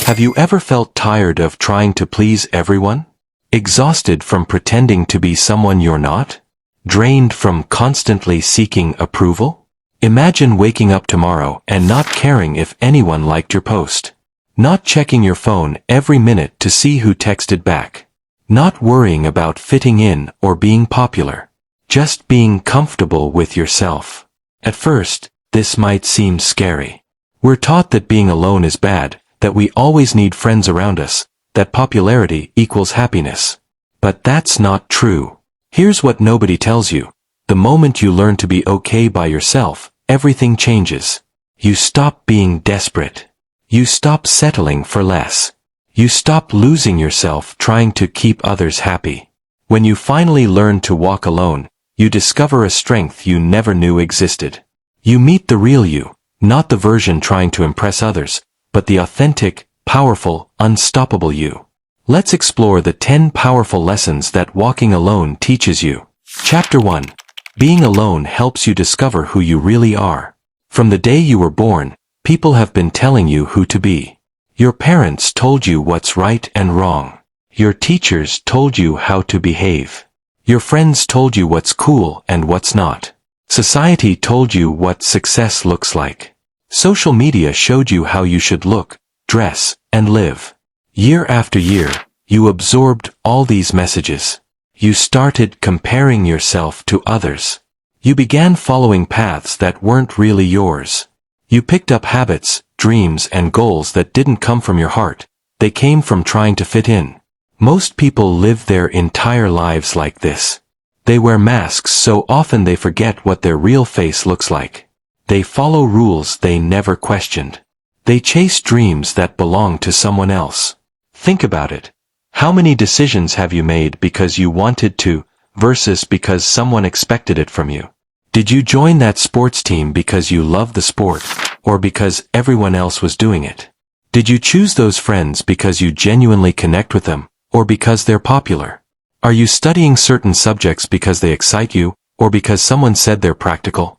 Have you ever felt tired of trying to please everyone? Exhausted from pretending to be someone you're not? Drained from constantly seeking approval? Imagine waking up tomorrow and not caring if anyone liked your post. Not checking your phone every minute to see who texted back. Not worrying about fitting in or being popular. Just being comfortable with yourself. At first, this might seem scary. We're taught that being alone is bad, that we always need friends around us, that popularity equals happiness. But that's not true. Here's what nobody tells you. The moment you learn to be okay by yourself, everything changes. You stop being desperate. You stop settling for less. You stop losing yourself trying to keep others happy. When you finally learn to walk alone, you discover a strength you never knew existed. You meet the real you, not the version trying to impress others, but the authentic, powerful, unstoppable you. Let's explore the 10 powerful lessons that walking alone teaches you. Chapter 1. Being alone helps you discover who you really are. From the day you were born, people have been telling you who to be. Your parents told you what's right and wrong. Your teachers told you how to behave. Your friends told you what's cool and what's not. Society told you what success looks like. Social media showed you how you should look, dress, and live. Year after year, you absorbed all these messages. You started comparing yourself to others. You began following paths that weren't really yours. You picked up habits, dreams, and goals that didn't come from your heart. They came from trying to fit in. Most people live their entire lives like this. They wear masks so often they forget what their real face looks like. They follow rules they never questioned. They chase dreams that belong to someone else. Think about it. How many decisions have you made because you wanted to, versus because someone expected it from you? Did you join that sports team because you love the sport, or because everyone else was doing it? Did you choose those friends because you genuinely connect with them, or because they're popular? Are you studying certain subjects because they excite you, or because someone said they're practical?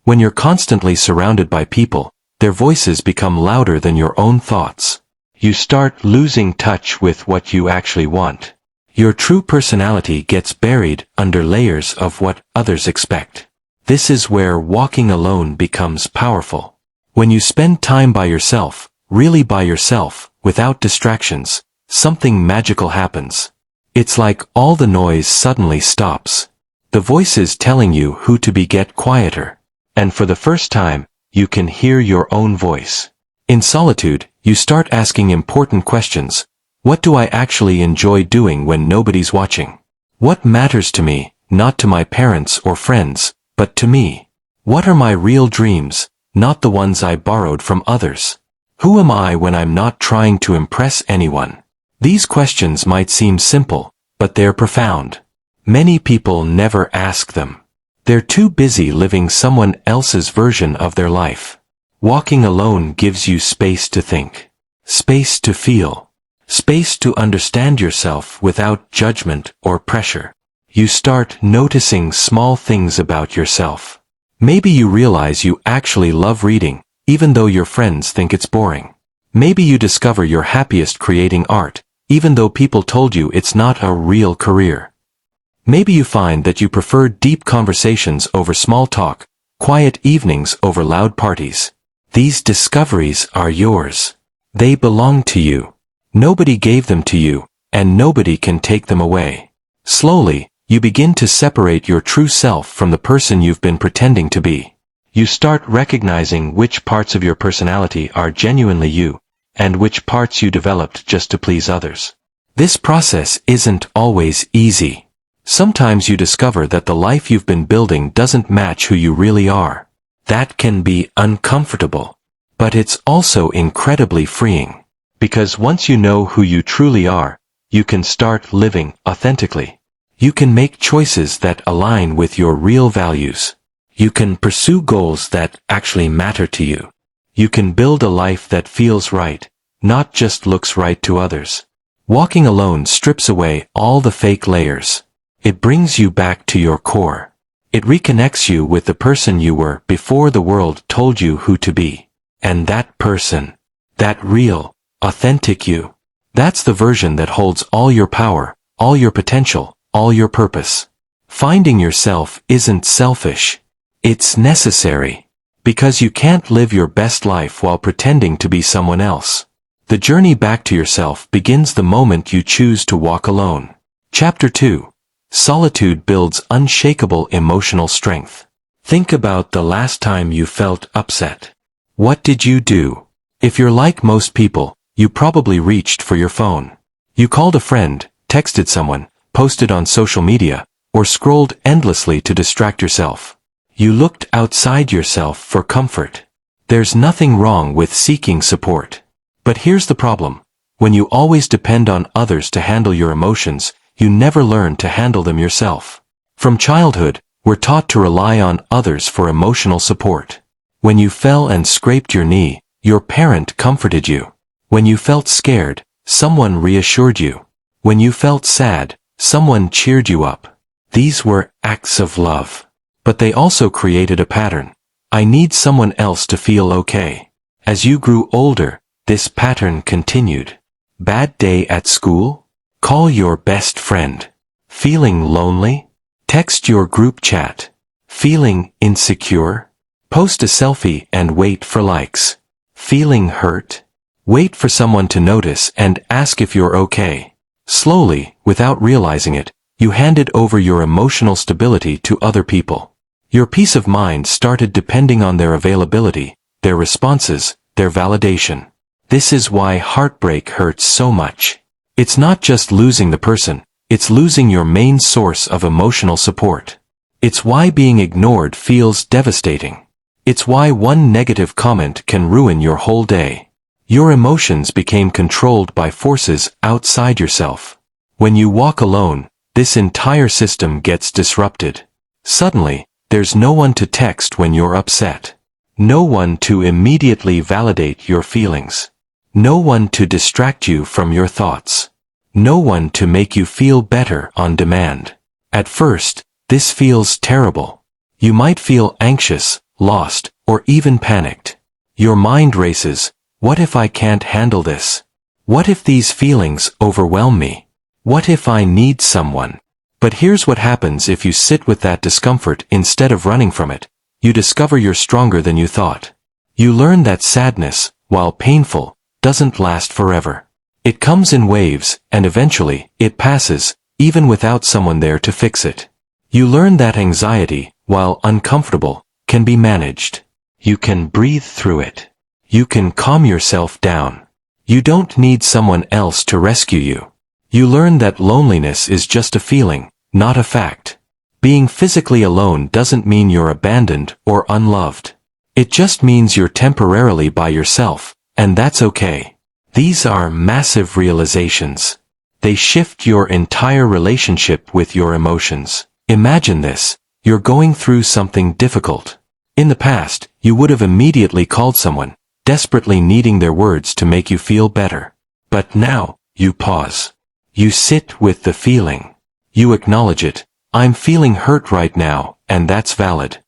When you're constantly surrounded by people, their voices become louder than your own thoughts. You start losing touch with what you actually want. Your true personality gets buried under layers of what others expect. This is where walking alone becomes powerful. When you spend time by yourself, really by yourself, without distractions, something magical happens. It's like all the noise suddenly stops. The voices telling you who to be get quieter. And for the first time, you can hear your own voice. In solitude, you start asking important questions. What do I actually enjoy doing when nobody's watching? What matters to me, not to my parents or friends, but to me? What are my real dreams, not the ones I borrowed from others? Who am I when I'm not trying to impress anyone? These questions might seem simple, but they're profound. Many people never ask them. They're too busy living someone else's version of their life. Walking alone gives you space to think, space to feel, space to understand yourself without judgment or pressure. You start noticing small things about yourself. Maybe you realize you actually love reading, even though your friends think it's boring. Maybe you discover you're happiest creating art, even though people told you it's not a real career. Maybe you find that you prefer deep conversations over small talk, quiet evenings over loud parties. These discoveries are yours. They belong to you. Nobody gave them to you, and nobody can take them away. Slowly, you begin to separate your true self from the person you've been pretending to be. You start recognizing which parts of your personality are genuinely you, and which parts you developed just to please others. This process isn't always easy. Sometimes you discover that the life you've been building doesn't match who you really are. That can be uncomfortable. But it's also incredibly freeing. Because once you know who you truly are, you can start living authentically. You can make choices that align with your real values. You can pursue goals that actually matter to you. You can build a life that feels right, not just looks right to others. Walking alone strips away all the fake layers. It brings you back to your core. It reconnects you with the person you were before the world told you who to be. And that person, that real, Authentic you. That's the version that holds all your power, all your potential, all your purpose. Finding yourself isn't selfish. It's necessary. Because you can't live your best life while pretending to be someone else. The journey back to yourself begins the moment you choose to walk alone. Chapter 2. Solitude builds unshakable emotional strength. Think about the last time you felt upset. What did you do? If you're like most people, you probably reached for your phone. You called a friend, texted someone, posted on social media, or scrolled endlessly to distract yourself. You looked outside yourself for comfort. There's nothing wrong with seeking support. But here's the problem. When you always depend on others to handle your emotions, you never learn to handle them yourself. From childhood, we're taught to rely on others for emotional support. When you fell and scraped your knee, your parent comforted you. When you felt scared, someone reassured you. When you felt sad, someone cheered you up. These were acts of love. But they also created a pattern. I need someone else to feel okay. As you grew older, this pattern continued. Bad day at school? Call your best friend. Feeling lonely? Text your group chat. Feeling insecure? Post a selfie and wait for likes. Feeling hurt? Wait for someone to notice and ask if you're okay. Slowly, without realizing it, you handed over your emotional stability to other people. Your peace of mind started depending on their availability, their responses, their validation. This is why heartbreak hurts so much. It's not just losing the person, it's losing your main source of emotional support. It's why being ignored feels devastating. It's why one negative comment can ruin your whole day. Your emotions became controlled by forces outside yourself. When you walk alone, this entire system gets disrupted. Suddenly, there's no one to text when you're upset. No one to immediately validate your feelings. No one to distract you from your thoughts. No one to make you feel better on demand. At first, this feels terrible. You might feel anxious, lost, or even panicked. Your mind races. What if I can't handle this? What if these feelings overwhelm me? What if I need someone? But here's what happens if you sit with that discomfort instead of running from it. You discover you're stronger than you thought. You learn that sadness, while painful, doesn't last forever. It comes in waves, and eventually, it passes, even without someone there to fix it. You learn that anxiety, while uncomfortable, can be managed. You can breathe through it. You can calm yourself down. You don't need someone else to rescue you. You learn that loneliness is just a feeling, not a fact. Being physically alone doesn't mean you're abandoned or unloved. It just means you're temporarily by yourself, and that's okay. These are massive realizations. They shift your entire relationship with your emotions. Imagine this. You're going through something difficult. In the past, you would have immediately called someone, desperately needing their words to make you feel better. But now, you pause. You sit with the feeling. You acknowledge it. I'm feeling hurt right now, and that's valid.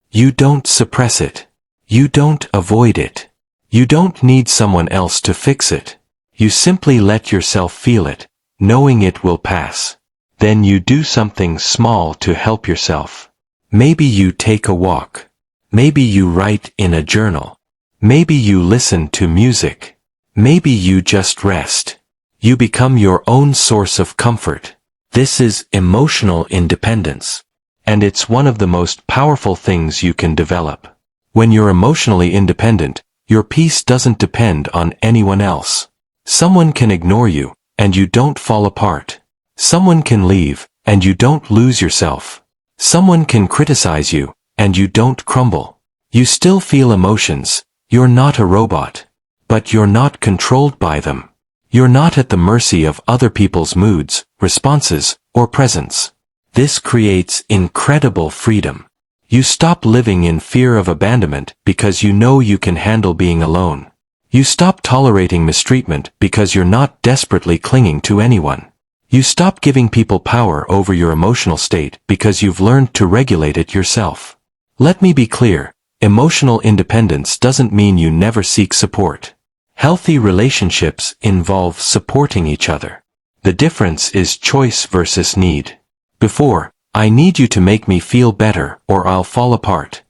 You don't suppress it. You don't avoid it. You don't need someone else to fix it. You simply let yourself feel it, knowing it will pass. Then you do something small to help yourself. Maybe you take a walk. Maybe you write in a journal. Maybe you listen to music. Maybe you just rest. You become your own source of comfort. This is emotional independence. And it's one of the most powerful things you can develop. When you're emotionally independent, your peace doesn't depend on anyone else. Someone can ignore you, and you don't fall apart. Someone can leave, and you don't lose yourself. Someone can criticize you, and you don't crumble. You still feel emotions. You're not a robot. But you're not controlled by them. You're not at the mercy of other people's moods, responses, or presence. This creates incredible freedom. You stop living in fear of abandonment because you know you can handle being alone. You stop tolerating mistreatment because you're not desperately clinging to anyone. You stop giving people power over your emotional state because you've learned to regulate it yourself. Let me be clear. Emotional independence doesn't mean you never seek support. Healthy relationships involve supporting each other. The difference is choice versus need. Before, I need you to make me feel better or I'll fall apart.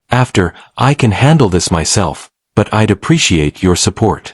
After, I can handle this myself, but I'd appreciate your support.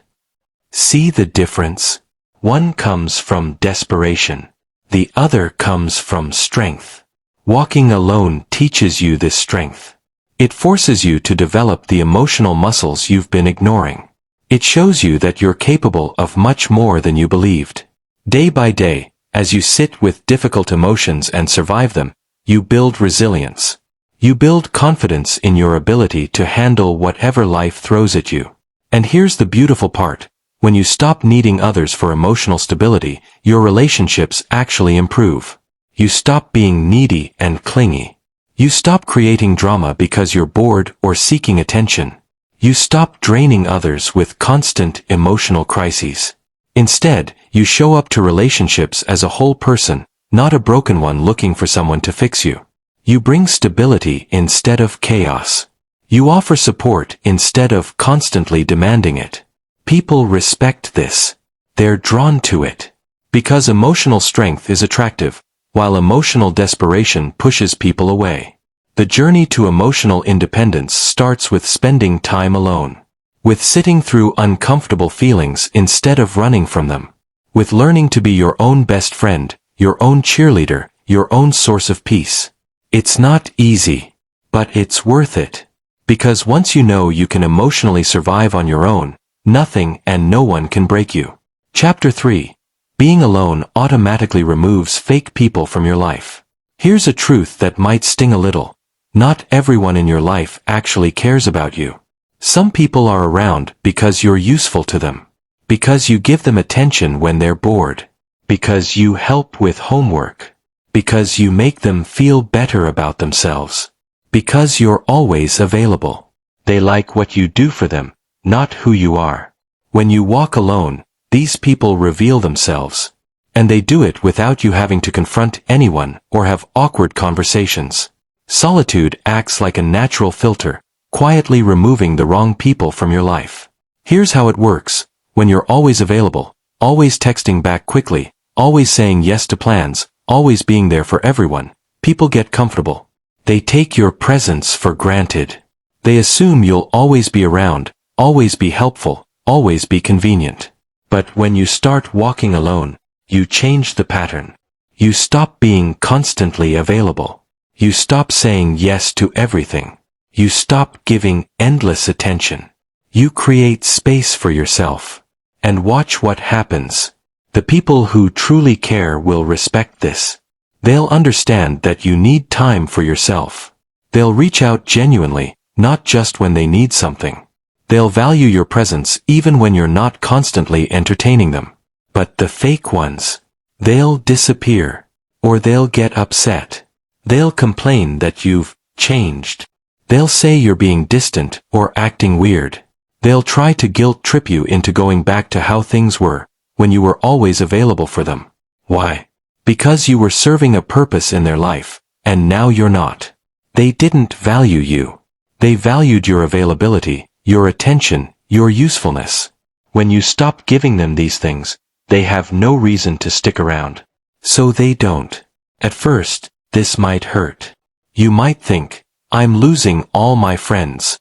See the difference? One comes from desperation. The other comes from strength. Walking alone teaches you this strength. It forces you to develop the emotional muscles you've been ignoring. It shows you that you're capable of much more than you believed. Day by day, as you sit with difficult emotions and survive them, you build resilience. You build confidence in your ability to handle whatever life throws at you. And here's the beautiful part. When you stop needing others for emotional stability, your relationships actually improve. You stop being needy and clingy. You stop creating drama because you're bored or seeking attention. You stop draining others with constant emotional crises. Instead, you show up to relationships as a whole person, not a broken one looking for someone to fix you. You bring stability instead of chaos. You offer support instead of constantly demanding it. People respect this. They're drawn to it. Because emotional strength is attractive, while emotional desperation pushes people away. The journey to emotional independence starts with spending time alone. With sitting through uncomfortable feelings instead of running from them. With learning to be your own best friend, your own cheerleader, your own source of peace. It's not easy, but it's worth it. Because once you know you can emotionally survive on your own, nothing and no one can break you. Chapter 3. Being alone automatically removes fake people from your life. Here's a truth that might sting a little. Not everyone in your life actually cares about you. Some people are around because you're useful to them. Because you give them attention when they're bored. Because you help with homework. Because you make them feel better about themselves. Because you're always available. They like what you do for them, not who you are. When you walk alone, these people reveal themselves. And they do it without you having to confront anyone or have awkward conversations. Solitude acts like a natural filter, quietly removing the wrong people from your life. Here's how it works. When you're always available, always texting back quickly, always saying yes to plans, always being there for everyone, people get comfortable. They take your presence for granted. They assume you'll always be around, always be helpful, always be convenient. But when you start walking alone, you change the pattern. You stop being constantly available. You stop saying yes to everything. You stop giving endless attention. You create space for yourself. And watch what happens. The people who truly care will respect this. They'll understand that you need time for yourself. They'll reach out genuinely, not just when they need something. They'll value your presence even when you're not constantly entertaining them. But the fake ones, they'll disappear. Or they'll get upset. They'll complain that you've changed. They'll say you're being distant or acting weird. They'll try to guilt trip you into going back to how things were, when you were always available for them. Why? Because you were serving a purpose in their life, and now you're not. They didn't value you. They valued your availability, your attention, your usefulness. When you stop giving them these things, they have no reason to stick around. So they don't. At first, this might hurt. You might think, I'm losing all my friends.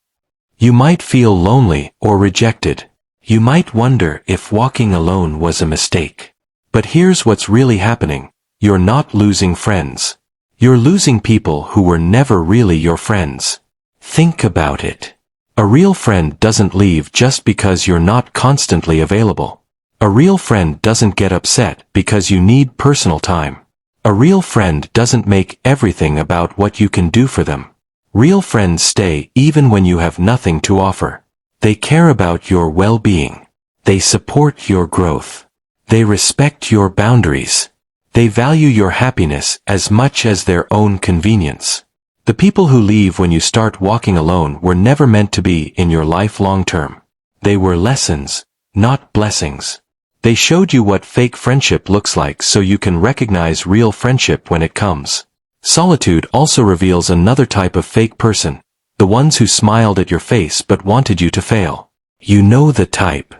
You might feel lonely or rejected. You might wonder if walking alone was a mistake. But here's what's really happening. You're not losing friends. You're losing people who were never really your friends. Think about it. A real friend doesn't leave just because you're not constantly available. A real friend doesn't get upset because you need personal time. A real friend doesn't make everything about what you can do for them. Real friends stay even when you have nothing to offer. They care about your well-being. They support your growth. They respect your boundaries. They value your happiness as much as their own convenience. The people who leave when you start walking alone were never meant to be in your life long term. They were lessons, not blessings. They showed you what fake friendship looks like so you can recognize real friendship when it comes. Solitude also reveals another type of fake person, the ones who smiled at your face but wanted you to fail. You know the type.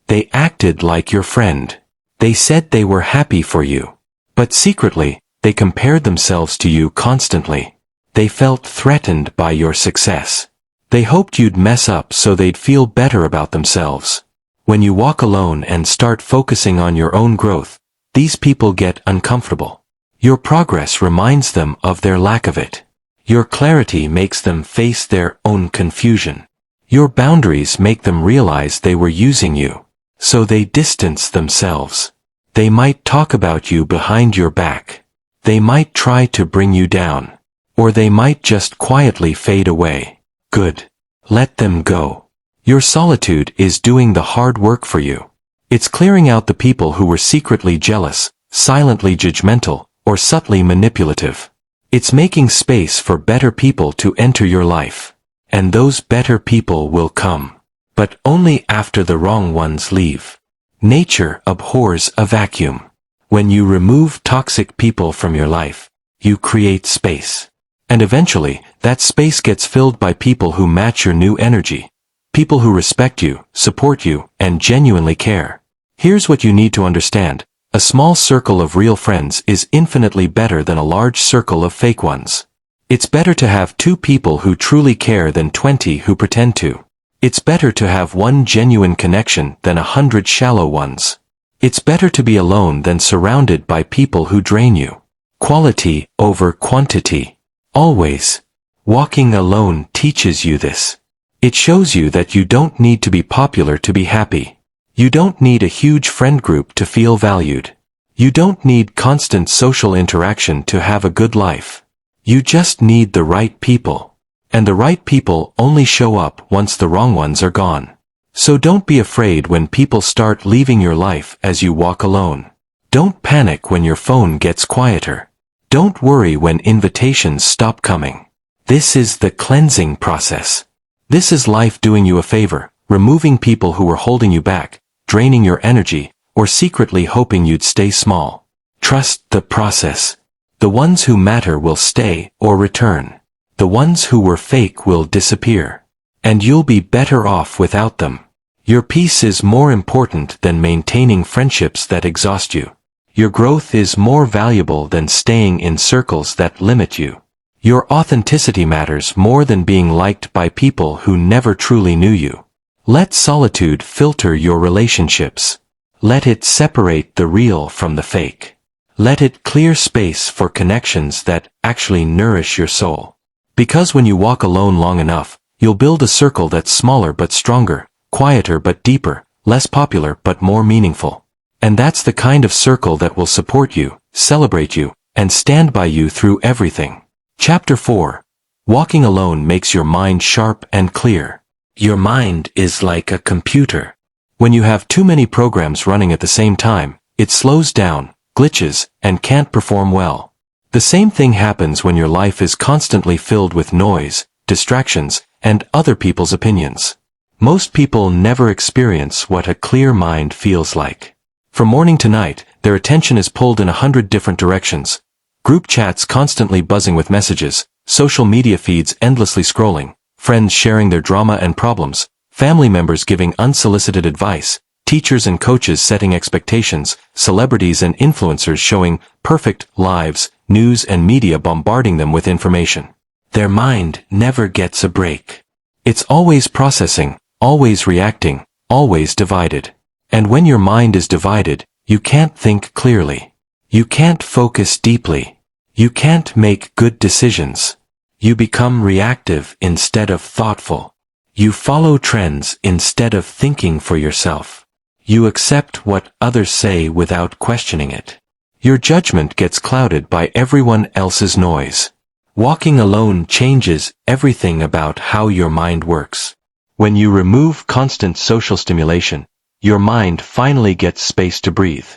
They acted like your friend. They said they were happy for you. But secretly, they compared themselves to you constantly. They felt threatened by your success. They hoped you'd mess up so they'd feel better about themselves. When you walk alone and start focusing on your own growth, these people get uncomfortable. Your progress reminds them of their lack of it. Your clarity makes them face their own confusion. Your boundaries make them realize they were using you. So they distance themselves. They might talk about you behind your back. They might try to bring you down. Or they might just quietly fade away. Good. Let them go. Your solitude is doing the hard work for you. It's clearing out the people who were secretly jealous, silently judgmental, or subtly manipulative. It's making space for better people to enter your life. And those better people will come. But only after the wrong ones leave. Nature abhors a vacuum. When you remove toxic people from your life, you create space. And eventually, that space gets filled by people who match your new energy. People who respect you, support you, and genuinely care. Here's what you need to understand. A small circle of real friends is infinitely better than a large circle of fake ones. It's better to have 2 people who truly care than 20 who pretend to. It's better to have 1 genuine connection than 100 shallow ones. It's better to be alone than surrounded by people who drain you. Quality over quantity. Always. Walking alone teaches you this. It shows you that you don't need to be popular to be happy. You don't need a huge friend group to feel valued. You don't need constant social interaction to have a good life. You just need the right people. And the right people only show up once the wrong ones are gone. So don't be afraid when people start leaving your life as you walk alone. Don't panic when your phone gets quieter. Don't worry when invitations stop coming. This is the cleansing process. This is life doing you a favor, removing people who were holding you back, draining your energy, or secretly hoping you'd stay small. Trust the process. The ones who matter will stay or return. The ones who were fake will disappear. And you'll be better off without them. Your peace is more important than maintaining friendships that exhaust you. Your growth is more valuable than staying in circles that limit you. Your authenticity matters more than being liked by people who never truly knew you. Let solitude filter your relationships. Let it separate the real from the fake. Let it clear space for connections that actually nourish your soul. Because when you walk alone long enough, you'll build a circle that's smaller but stronger, quieter but deeper, less popular but more meaningful. And that's the kind of circle that will support you, celebrate you, and stand by you through everything. Chapter 4. Walking alone makes your mind sharp and clear. Your mind is like a computer. When you have too many programs running at the same time, it slows down, glitches, and can't perform well. The same thing happens when your life is constantly filled with noise, distractions, and other people's opinions. Most people never experience what a clear mind feels like. From morning to night, their attention is pulled in 100 different directions. Group chats constantly buzzing with messages, social media feeds endlessly scrolling, friends sharing their drama and problems, family members giving unsolicited advice, teachers and coaches setting expectations, celebrities and influencers showing perfect lives, news and media bombarding them with information. Their mind never gets a break. It's always processing, always reacting, always divided. And when your mind is divided, you can't think clearly. You can't focus deeply. You can't make good decisions. You become reactive instead of thoughtful. You follow trends instead of thinking for yourself. You accept what others say without questioning it. Your judgment gets clouded by everyone else's noise. Walking alone changes everything about how your mind works. When you remove constant social stimulation, your mind finally gets space to breathe.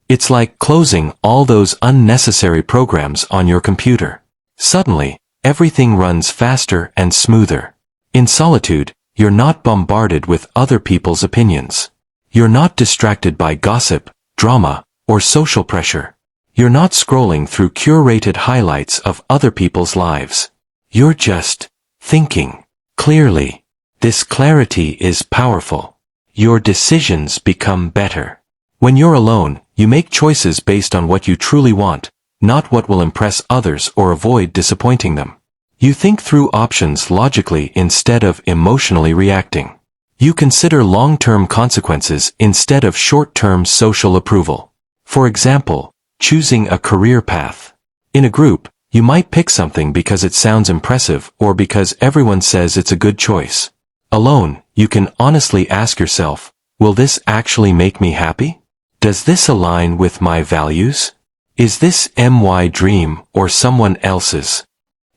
It's like closing all those unnecessary programs on your computer. Suddenly, everything runs faster and smoother. In solitude, you're not bombarded with other people's opinions. You're not distracted by gossip, drama, or social pressure. You're not scrolling through curated highlights of other people's lives. You're just thinking clearly. This clarity is powerful. Your decisions become better. When you're alone, you make choices based on what you truly want, not what will impress others or avoid disappointing them. You think through options logically instead of emotionally reacting. You consider long-term consequences instead of short-term social approval. For example, choosing a career path. In a group, you might pick something because it sounds impressive or because everyone says it's a good choice. Alone, you can honestly ask yourself, will this actually make me happy? Does this align with my values? Is this my dream or someone else's?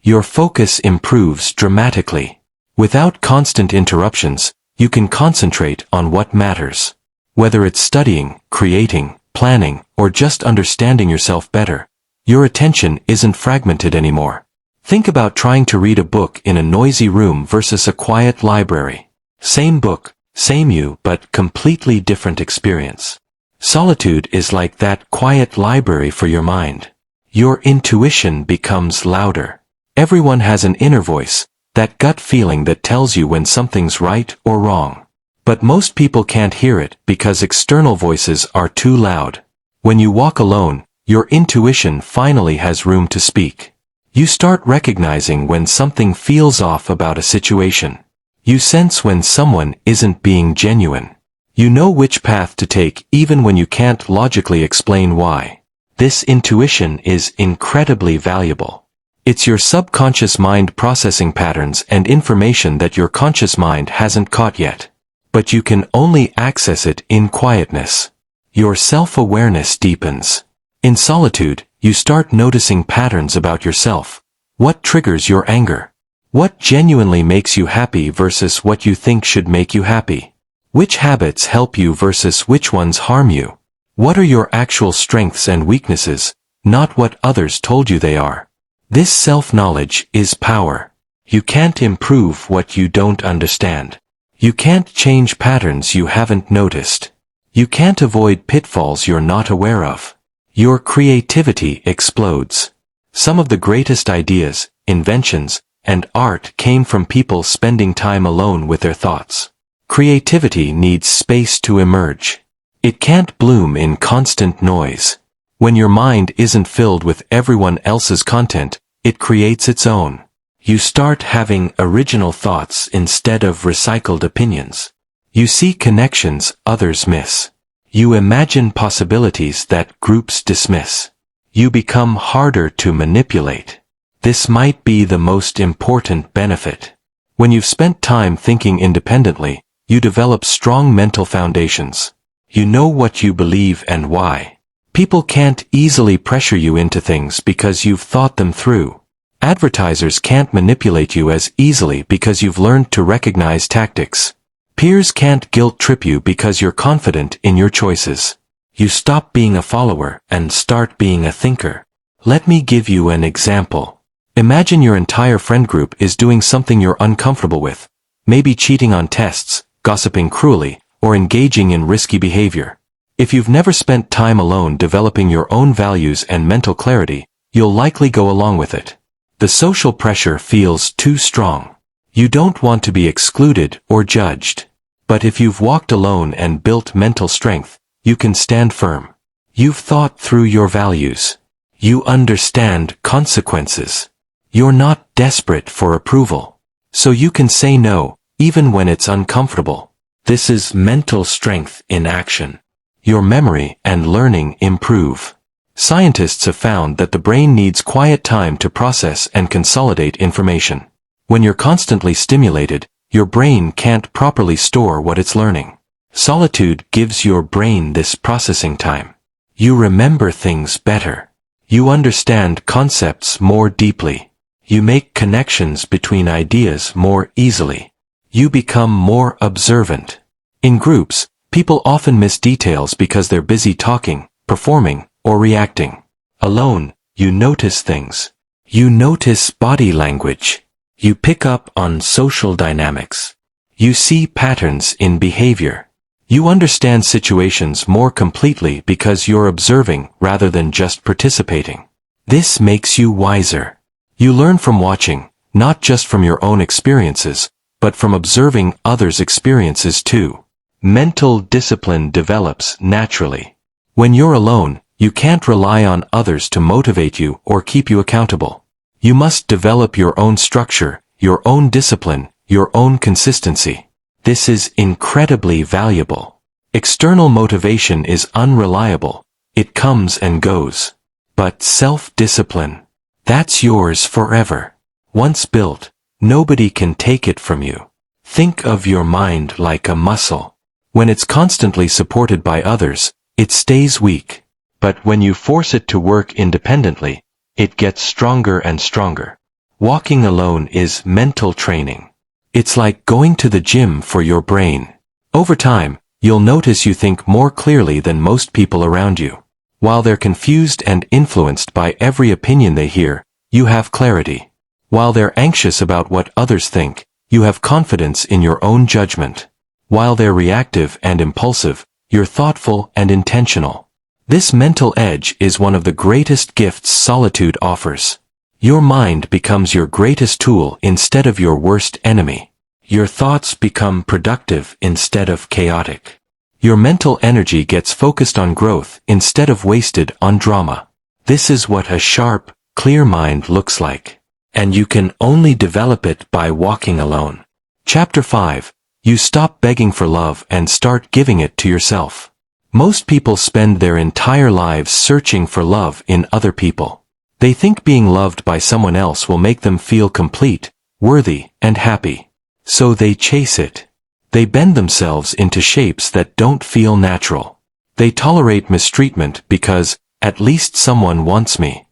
Your focus improves dramatically. Without constant interruptions, you can concentrate on what matters. Whether it's studying, creating, planning, or just understanding yourself better, your attention isn't fragmented anymore. Think about trying to read a book in a noisy room versus a quiet library. Same book, same you, but completely different experience. Solitude is like that quiet library for your mind. Your intuition becomes louder. Everyone has an inner voice, that gut feeling that tells you when something's right or wrong. But most people can't hear it because external voices are too loud. When you walk alone, your intuition finally has room to speak. You start recognizing when something feels off about a situation. You sense when someone isn't being genuine. You know which path to take even when you can't logically explain why. This intuition is incredibly valuable. It's your subconscious mind processing patterns and information that your conscious mind hasn't caught yet. But you can only access it in quietness. Your self-awareness deepens. In solitude, you start noticing patterns about yourself. What triggers your anger? What genuinely makes you happy versus what you think should make you happy? Which habits help you versus which ones harm you? What are your actual strengths and weaknesses, not what others told you they are? This self-knowledge is power. You can't improve what you don't understand. You can't change patterns you haven't noticed. You can't avoid pitfalls you're not aware of. Your creativity explodes. Some of the greatest ideas, inventions, and art came from people spending time alone with their thoughts. Creativity needs space to emerge. It can't bloom in constant noise. When your mind isn't filled with everyone else's content, it creates its own. You start having original thoughts instead of recycled opinions. You see connections others miss. You imagine possibilities that groups dismiss. You become harder to manipulate. This might be the most important benefit. When you've spent time thinking independently, you develop strong mental foundations. You know what you believe and why. People can't easily pressure you into things because you've thought them through. Advertisers can't manipulate you as easily because you've learned to recognize tactics. Peers can't guilt trip you because you're confident in your choices. You stop being a follower and start being a thinker. Let me give you an example. Imagine your entire friend group is doing something you're uncomfortable with, maybe cheating on tests, gossiping cruelly, or engaging in risky behavior. If you've never spent time alone developing your own values and mental clarity, you'll likely go along with it. The social pressure feels too strong. You don't want to be excluded or judged. But if you've walked alone and built mental strength, you can stand firm. You've thought through your values. You understand consequences. You're not desperate for approval. So you can say no, even when it's uncomfortable. This is mental strength in action. Your memory and learning improve. Scientists have found that the brain needs quiet time to process and consolidate information. When you're constantly stimulated, your brain can't properly store what it's learning. Solitude gives your brain this processing time. You remember things better. You understand concepts more deeply. You make connections between ideas more easily. You become more observant. In groups, people often miss details because they're busy talking, performing, or reacting. Alone, you notice things. You notice body language. You pick up on social dynamics. You see patterns in behavior. You understand situations more completely because you're observing rather than just participating. This makes you wiser. You learn from watching, not just from your own experiences, but from observing others' experiences too. Mental discipline develops naturally. When you're alone, you can't rely on others to motivate you or keep you accountable. You must develop your own structure, your own discipline, your own consistency. This is incredibly valuable. External motivation is unreliable. It comes and goes. But self-discipline, that's yours forever. Once built, nobody can take it from you. Think of your mind like a muscle. When it's constantly supported by others, it stays weak. But when you force it to work independently, it gets stronger and stronger. Walking alone is mental training. It's like going to the gym for your brain. Over time, you'll notice you think more clearly than most people around you. While they're confused and influenced by every opinion they hear, you have clarity. While they're anxious about what others think, you have confidence in your own judgment. While they're reactive and impulsive, you're thoughtful and intentional. This mental edge is one of the greatest gifts solitude offers. Your mind becomes your greatest tool instead of your worst enemy. Your thoughts become productive instead of chaotic. Your mental energy gets focused on growth instead of wasted on drama. This is what a sharp, clear mind looks like. And you can only develop it by walking alone. Chapter 5. You stop begging for love and start giving it to yourself. Most people spend their entire lives searching for love in other people. They think being loved by someone else will make them feel complete, worthy, and happy. So they chase it. They bend themselves into shapes that don't feel natural. They tolerate mistreatment because, at least someone wants me.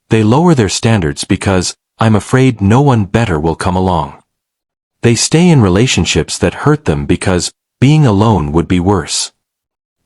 They lower their standards because, I'm afraid no one better will come along. They stay in relationships that hurt them because, being alone would be worse.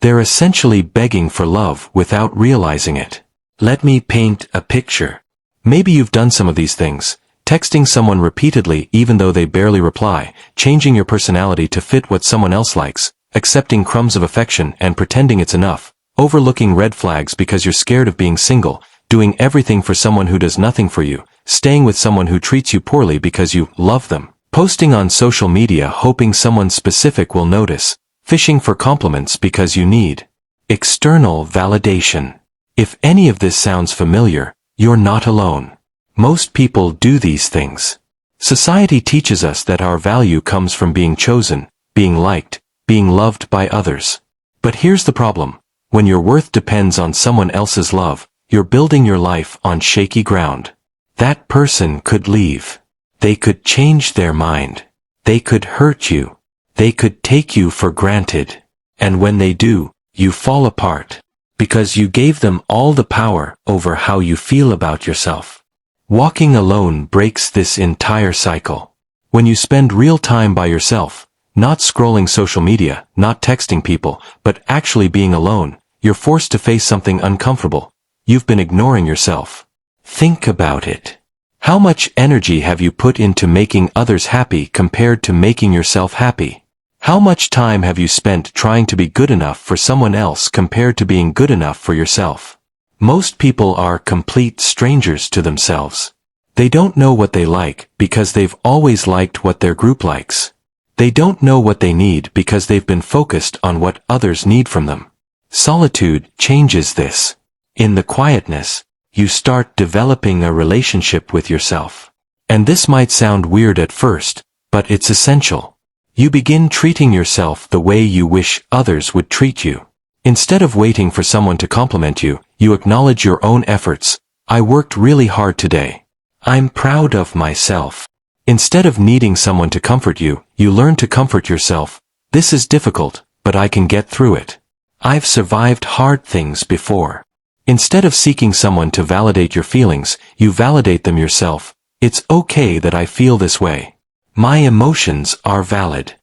They're essentially begging for love without realizing it. Let me paint a picture. Maybe you've done some of these things. Texting someone repeatedly even though they barely reply, changing your personality to fit what someone else likes, accepting crumbs of affection and pretending it's enough, overlooking red flags because you're scared of being single, doing everything for someone who does nothing for you, staying with someone who treats you poorly because you love them, posting on social media hoping someone specific will notice, fishing for compliments because you need external validation. If any of this sounds familiar, you're not alone. Most people do these things. Society teaches us that our value comes from being chosen, being liked, being loved by others. But here's the problem. When your worth depends on someone else's love, you're building your life on shaky ground. That person could leave. They could change their mind. They could hurt you. They could take you for granted. And when they do, you fall apart. Because you gave them all the power over how you feel about yourself. Walking alone breaks this entire cycle. When you spend real time by yourself, not scrolling social media, not texting people, but actually being alone, you're forced to face something uncomfortable. You've been ignoring yourself. Think about it. How much energy have you put into making others happy compared to making yourself happy? How much time have you spent trying to be good enough for someone else compared to being good enough for yourself? Most people are complete strangers to themselves. They don't know what they like because they've always liked what their group likes. They don't know what they need because they've been focused on what others need from them. Solitude changes this. In the quietness, you start developing a relationship with yourself. And this might sound weird at first, but it's essential. You begin treating yourself the way you wish others would treat you. Instead of waiting for someone to compliment you, you acknowledge your own efforts. I worked really hard today. I'm proud of myself. Instead of needing someone to comfort you, you learn to comfort yourself. This is difficult, but I can get through it. I've survived hard things before. Instead of seeking someone to validate your feelings, you validate them yourself. It's okay that I feel this way. My emotions are valid.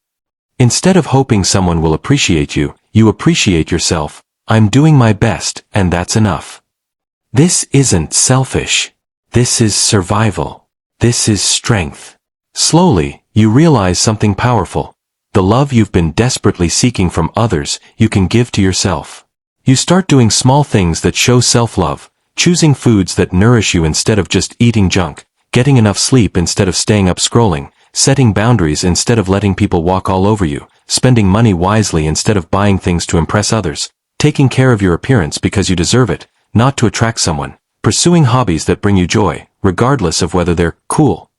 Instead of hoping someone will appreciate you, you appreciate yourself. I'm doing my best, and that's enough. This isn't selfish. This is survival. This is strength. Slowly, you realize something powerful. The love you've been desperately seeking from others, you can give to yourself. You start doing small things that show self-love, choosing foods that nourish you instead of just eating junk, getting enough sleep instead of staying up scrolling, setting boundaries instead of letting people walk all over you, spending money wisely instead of buying things to impress others, taking care of your appearance because you deserve it, not to attract someone, pursuing hobbies that bring you joy, regardless of whether they're cool.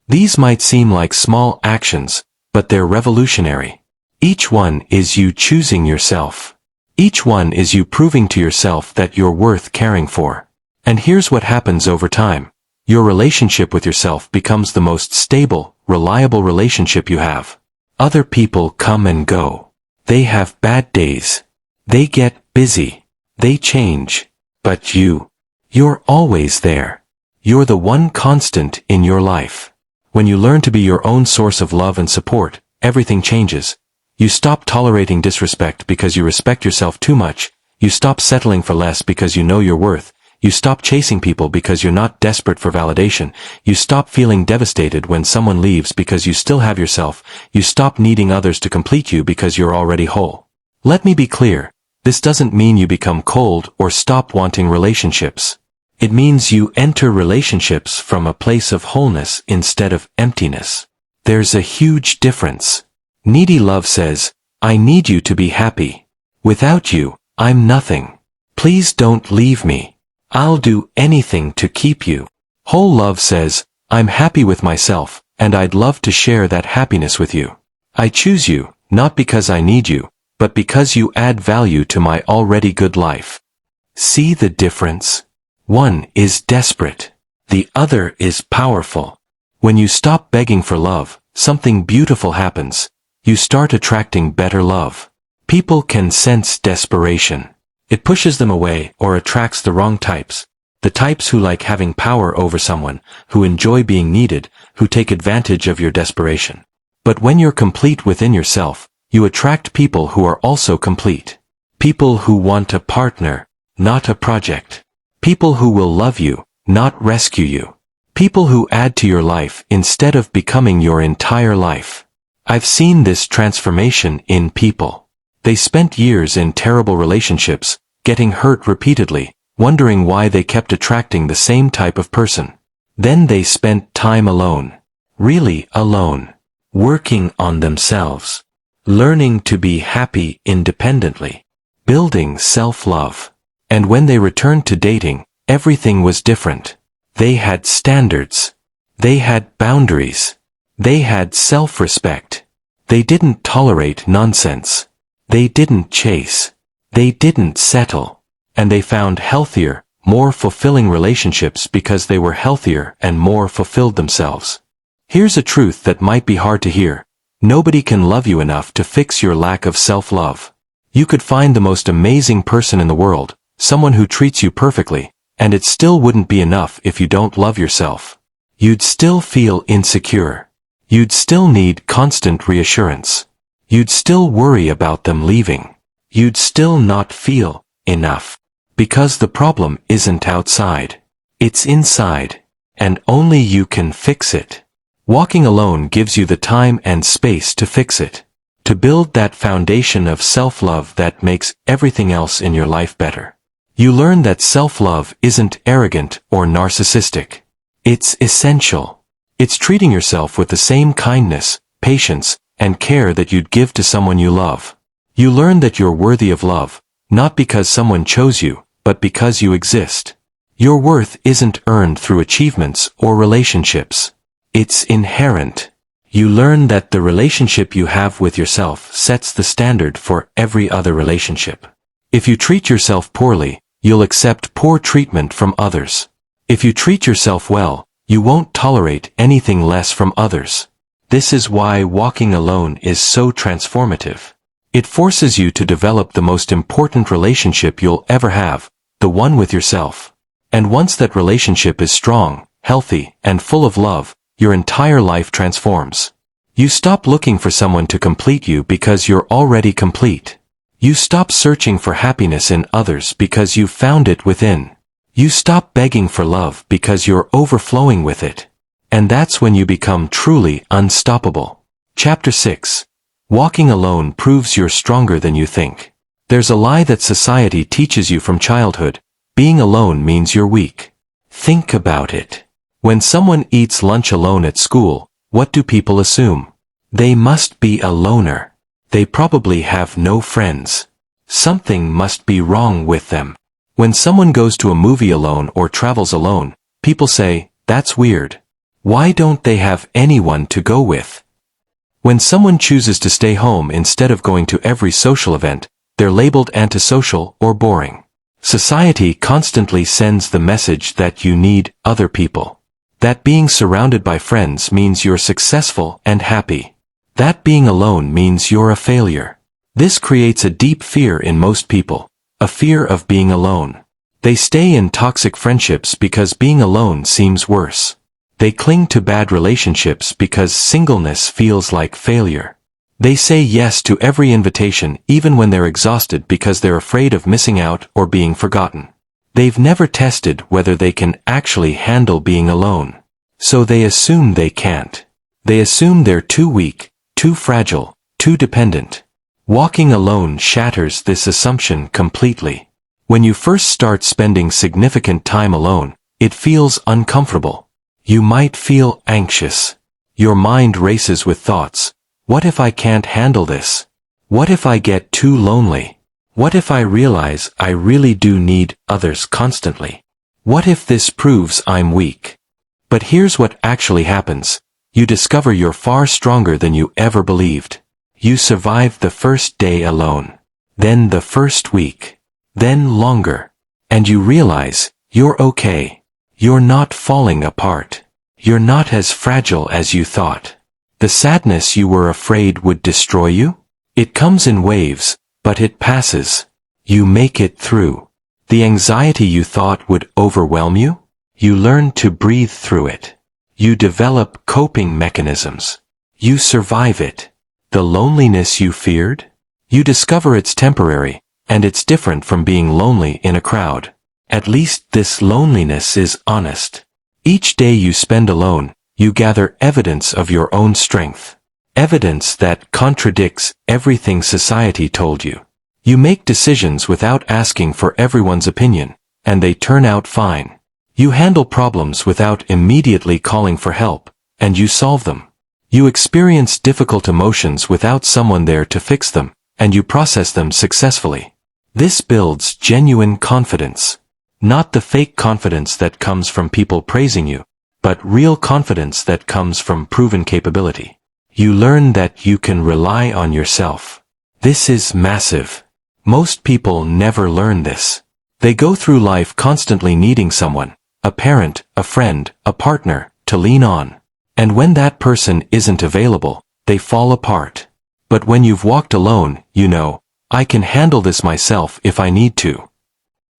These might seem like small actions, but they're revolutionary. Each one is you choosing yourself. Each one is you proving to yourself that you're worth caring for. And here's what happens over time. Your relationship with yourself becomes the most stable, reliable relationship you have. Other people come and go. They have bad days. They get busy. They change. But you're always there. You're the one constant in your life. When you learn to be your own source of love and support, everything changes. You stop tolerating disrespect because you respect yourself too much. You stop settling for less because you know your worth. You stop chasing people because you're not desperate for validation. You stop feeling devastated when someone leaves because you still have yourself. You stop needing others to complete you because you're already whole. Let me be clear. This doesn't mean you become cold or stop wanting relationships. It means you enter relationships from a place of wholeness instead of emptiness. There's a huge difference. Needy love says, I need you to be happy. Without you, I'm nothing. Please don't leave me. I'll do anything to keep you. Whole love says, I'm happy with myself, and I'd love to share that happiness with you. I choose you, not because I need you, but because you add value to my already good life. See the difference? One is desperate. The other is powerful. When you stop begging for love, something beautiful happens. You start attracting better love. People can sense desperation. It pushes them away or attracts the wrong types. The types who like having power over someone, who enjoy being needed, who take advantage of your desperation. But when you're complete within yourself, you attract people who are also complete. People who want a partner, not a project. People who will love you, not rescue you. People who add to your life instead of becoming your entire life. I've seen this transformation in people. They spent years in terrible relationships, getting hurt repeatedly, wondering why they kept attracting the same type of person. Then they spent time alone. Really alone. Working on themselves. Learning to be happy independently. Building self-love. And when they returned to dating, everything was different. They had standards. They had boundaries. They had self-respect. They didn't tolerate nonsense. They didn't chase. They didn't settle. And they found healthier, more fulfilling relationships because they were healthier and more fulfilled themselves. Here's a truth that might be hard to hear. Nobody can love you enough to fix your lack of self-love. You could find the most amazing person in the world, someone who treats you perfectly, and it still wouldn't be enough if you don't love yourself. You'd still feel insecure. You'd still need constant reassurance. You'd still worry about them leaving. You'd still not feel enough. Because the problem isn't outside. It's inside. And only you can fix it. Walking alone gives you the time and space to fix it. To build that foundation of self-love that makes everything else in your life better. You learn that self-love isn't arrogant or narcissistic. It's essential. It's treating yourself with the same kindness, patience, and care that you'd give to someone you love. You learn that you're worthy of love, not because someone chose you, but because you exist. Your worth isn't earned through achievements or relationships. It's inherent. You learn that the relationship you have with yourself sets the standard for every other relationship. If you treat yourself poorly, you'll accept poor treatment from others. If you treat yourself well, you won't tolerate anything less from others. This is why walking alone is so transformative. It forces you to develop the most important relationship you'll ever have, the one with yourself. And once that relationship is strong, healthy, and full of love, your entire life transforms. You stop looking for someone to complete you because you're already complete. You stop searching for happiness in others because you've found it within. You stop begging for love because you're overflowing with it. And that's when you become truly unstoppable. Chapter 6. Walking alone proves you're stronger than you think. There's a lie that society teaches you from childhood. Being alone means you're weak. Think about it. When someone eats lunch alone at school, What do people assume? They must be a loner. They probably have no friends. Something must be wrong with them. When someone goes to a movie alone or travels alone, people say, "That's weird. Why don't they have anyone to go with?" When someone chooses to stay home instead of going to every social event, they're labeled antisocial or boring. Society constantly sends the message that you need other people. That being surrounded by friends means you're successful and happy. That being alone means you're a failure. This creates a deep fear in most people, a fear of being alone. They stay in toxic friendships because being alone seems worse. They cling to bad relationships because singleness feels like failure. They say yes to every invitation even when they're exhausted because they're afraid of missing out or being forgotten. They've never tested whether they can actually handle being alone. So they assume they can't. They assume they're too weak, too fragile, too dependent. Walking alone shatters this assumption completely. When you first start spending significant time alone, it feels uncomfortable. You might feel anxious. Your mind races with thoughts. What if I can't handle this? What if I get too lonely? What if I realize I really do need others constantly? What if this proves I'm weak? But here's what actually happens. You discover you're far stronger than you ever believed. You survive the first day alone. Then the first week. Then longer. And you realize you're okay. You're not falling apart. You're not as fragile as you thought. The sadness you were afraid would destroy you? It comes in waves, but it passes. You make it through. The anxiety you thought would overwhelm you? You learn to breathe through it. You develop coping mechanisms. You survive it. The loneliness you feared? You discover it's temporary, and it's different from being lonely in a crowd. At least this loneliness is honest. Each day you spend alone, you gather evidence of your own strength. Evidence that contradicts everything society told you. You make decisions without asking for everyone's opinion, and they turn out fine. You handle problems without immediately calling for help, and you solve them. You experience difficult emotions without someone there to fix them, and you process them successfully. This builds genuine confidence. Not the fake confidence that comes from people praising you, but real confidence that comes from proven capability. You learn that you can rely on yourself. This is massive. Most people never learn this. They go through life constantly needing someone, a parent, a friend, a partner, to lean on. And when that person isn't available, they fall apart. But when you've walked alone, you know, I can handle this myself if I need to.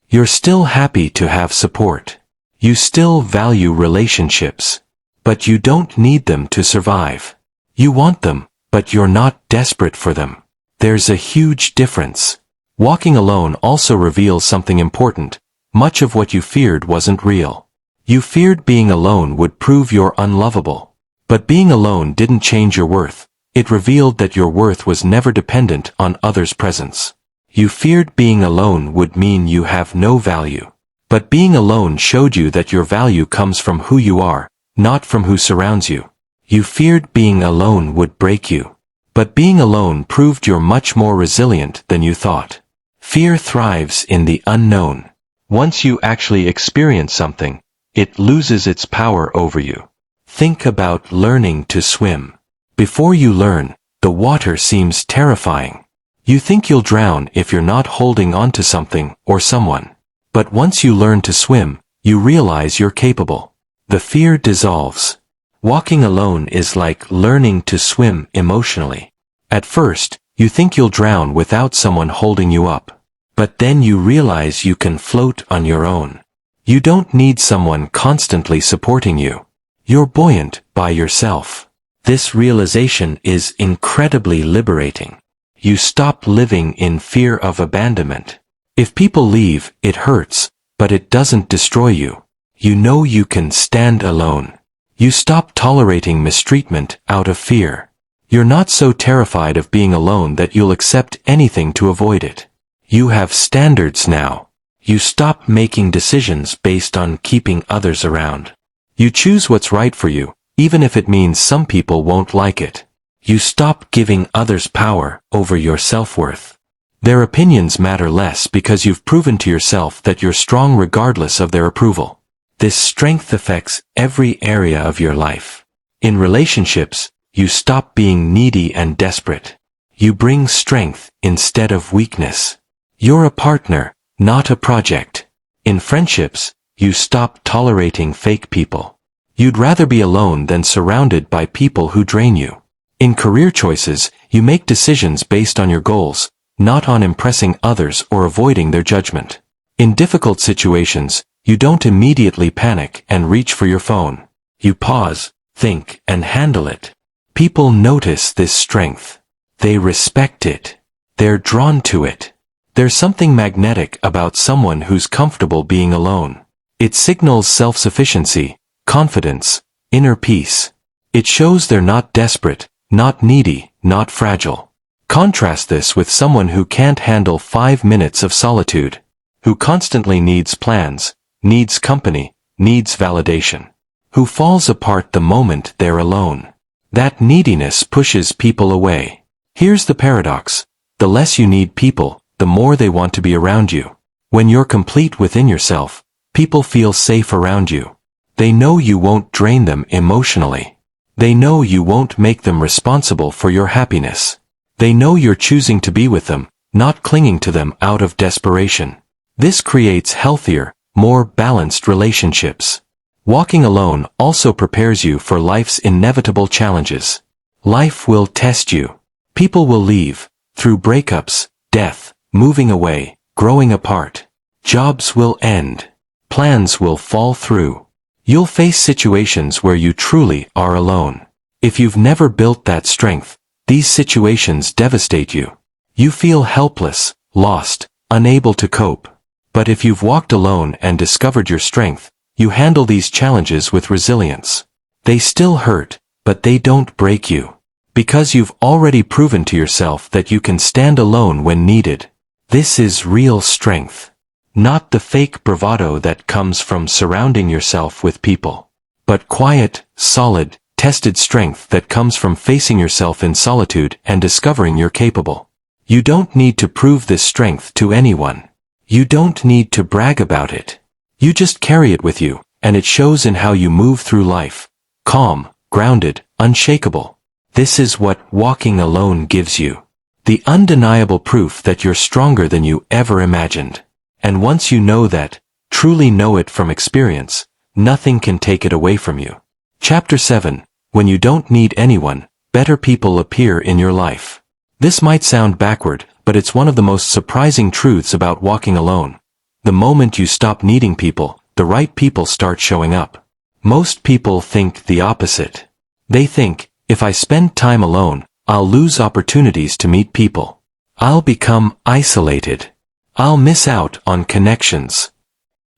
You're still happy to have support. You still value relationships. But you don't need them to survive. You want them, but you're not desperate for them. There's a huge difference. Walking alone also reveals something important. Much of what you feared wasn't real. You feared being alone would prove you're unlovable. But being alone didn't change your worth. It revealed that your worth was never dependent on others' presence. You feared being alone would mean you have no value. But being alone showed you that your value comes from who you are, not from who surrounds you. You feared being alone would break you. But being alone proved you're much more resilient than you thought. Fear thrives in the unknown. Once you actually experience something, it loses its power over you. Think about learning to swim. Before you learn, the water seems terrifying. You think you'll drown if you're not holding on to something or someone. But once you learn to swim, you realize you're capable. The fear dissolves. Walking alone is like learning to swim emotionally. At first, you think you'll drown without someone holding you up. But then you realize you can float on your own. You don't need someone constantly supporting you. You're buoyant by yourself. This realization is incredibly liberating. You stop living in fear of abandonment. If people leave, it hurts, but it doesn't destroy you. You know you can stand alone. You stop tolerating mistreatment out of fear. You're not so terrified of being alone that you'll accept anything to avoid it. You have standards now. You stop making decisions based on keeping others around. You choose what's right for you, even if it means some people won't like it. You stop giving others power over your self-worth. Their opinions matter less because you've proven to yourself that you're strong regardless of their approval. This strength affects every area of your life. In relationships, you stop being needy and desperate. You bring strength instead of weakness. You're a partner, not a project. In friendships, you stop tolerating fake people. You'd rather be alone than surrounded by people who drain you. In career choices, you make decisions based on your goals, not on impressing others or avoiding their judgment. In difficult situations, you don't immediately panic and reach for your phone. You pause, think, and handle it. People notice this strength. They respect it. They're drawn to it. There's something magnetic about someone who's comfortable being alone. It signals self-sufficiency, confidence, inner peace. It shows they're not desperate, not needy, not fragile. Contrast this with someone who can't handle 5 minutes of solitude, who constantly needs plans, needs company, needs validation, who falls apart the moment they're alone. That neediness pushes people away. Here's the paradox. The less you need people, the more they want to be around you. When you're complete within yourself, people feel safe around you. They know you won't drain them emotionally. They know you won't make them responsible for your happiness. They know you're choosing to be with them, not clinging to them out of desperation. This creates healthier, more balanced relationships. Walking alone also prepares you for life's inevitable challenges. Life will test you. People will leave, through breakups, death, moving away, growing apart. Jobs will end. Plans will fall through. You'll face situations where you truly are alone. If you've never built that strength, these situations devastate you. You feel helpless, lost, unable to cope. But if you've walked alone and discovered your strength, you handle these challenges with resilience. They still hurt, but they don't break you. Because you've already proven to yourself that you can stand alone when needed. This is real strength. Not the fake bravado that comes from surrounding yourself with people. But quiet, solid, tested strength that comes from facing yourself in solitude and discovering you're capable. You don't need to prove this strength to anyone. You don't need to brag about it. You just carry it with you, and it shows in how you move through life. Calm, grounded, unshakable. This is what walking alone gives you. The undeniable proof that you're stronger than you ever imagined. And once you know that, truly know it from experience, nothing can take it away from you. Chapter 7. When you don't need anyone, better people appear in your life. This might sound backward, but it's one of the most surprising truths about walking alone. The moment you stop needing people, the right people start showing up. Most people think the opposite. They think, if I spend time alone, I'll lose opportunities to meet people. I'll become isolated. I'll miss out on connections.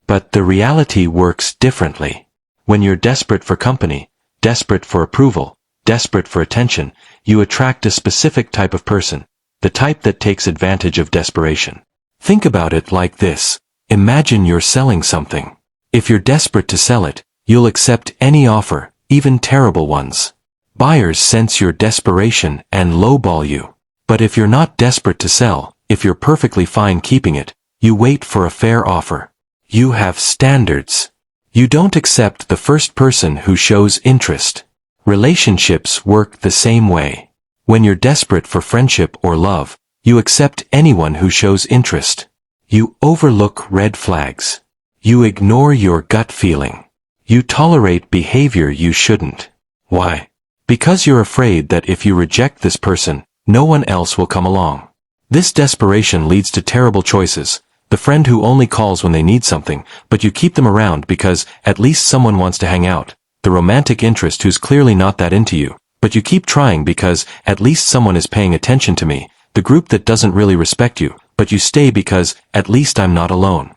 But the reality works differently. When you're desperate for company, desperate for approval, desperate for attention, you attract a specific type of person, the type that takes advantage of desperation. Think about it like this. Imagine you're selling something. If you're desperate to sell it, you'll accept any offer, even terrible ones. Buyers sense your desperation and lowball you. But if you're not desperate to sell, if you're perfectly fine keeping it, you wait for a fair offer. You have standards. You don't accept the first person who shows interest. Relationships work the same way. When you're desperate for friendship or love, you accept anyone who shows interest. You overlook red flags. You ignore your gut feeling. You tolerate behavior you shouldn't. Why? Because you're afraid that if you reject this person, no one else will come along. This desperation leads to terrible choices. The friend who only calls when they need something, but you keep them around because at least someone wants to hang out. The romantic interest who's clearly not that into you, but you keep trying because at least someone is paying attention to me. The group that doesn't really respect you, but you stay because at least I'm not alone.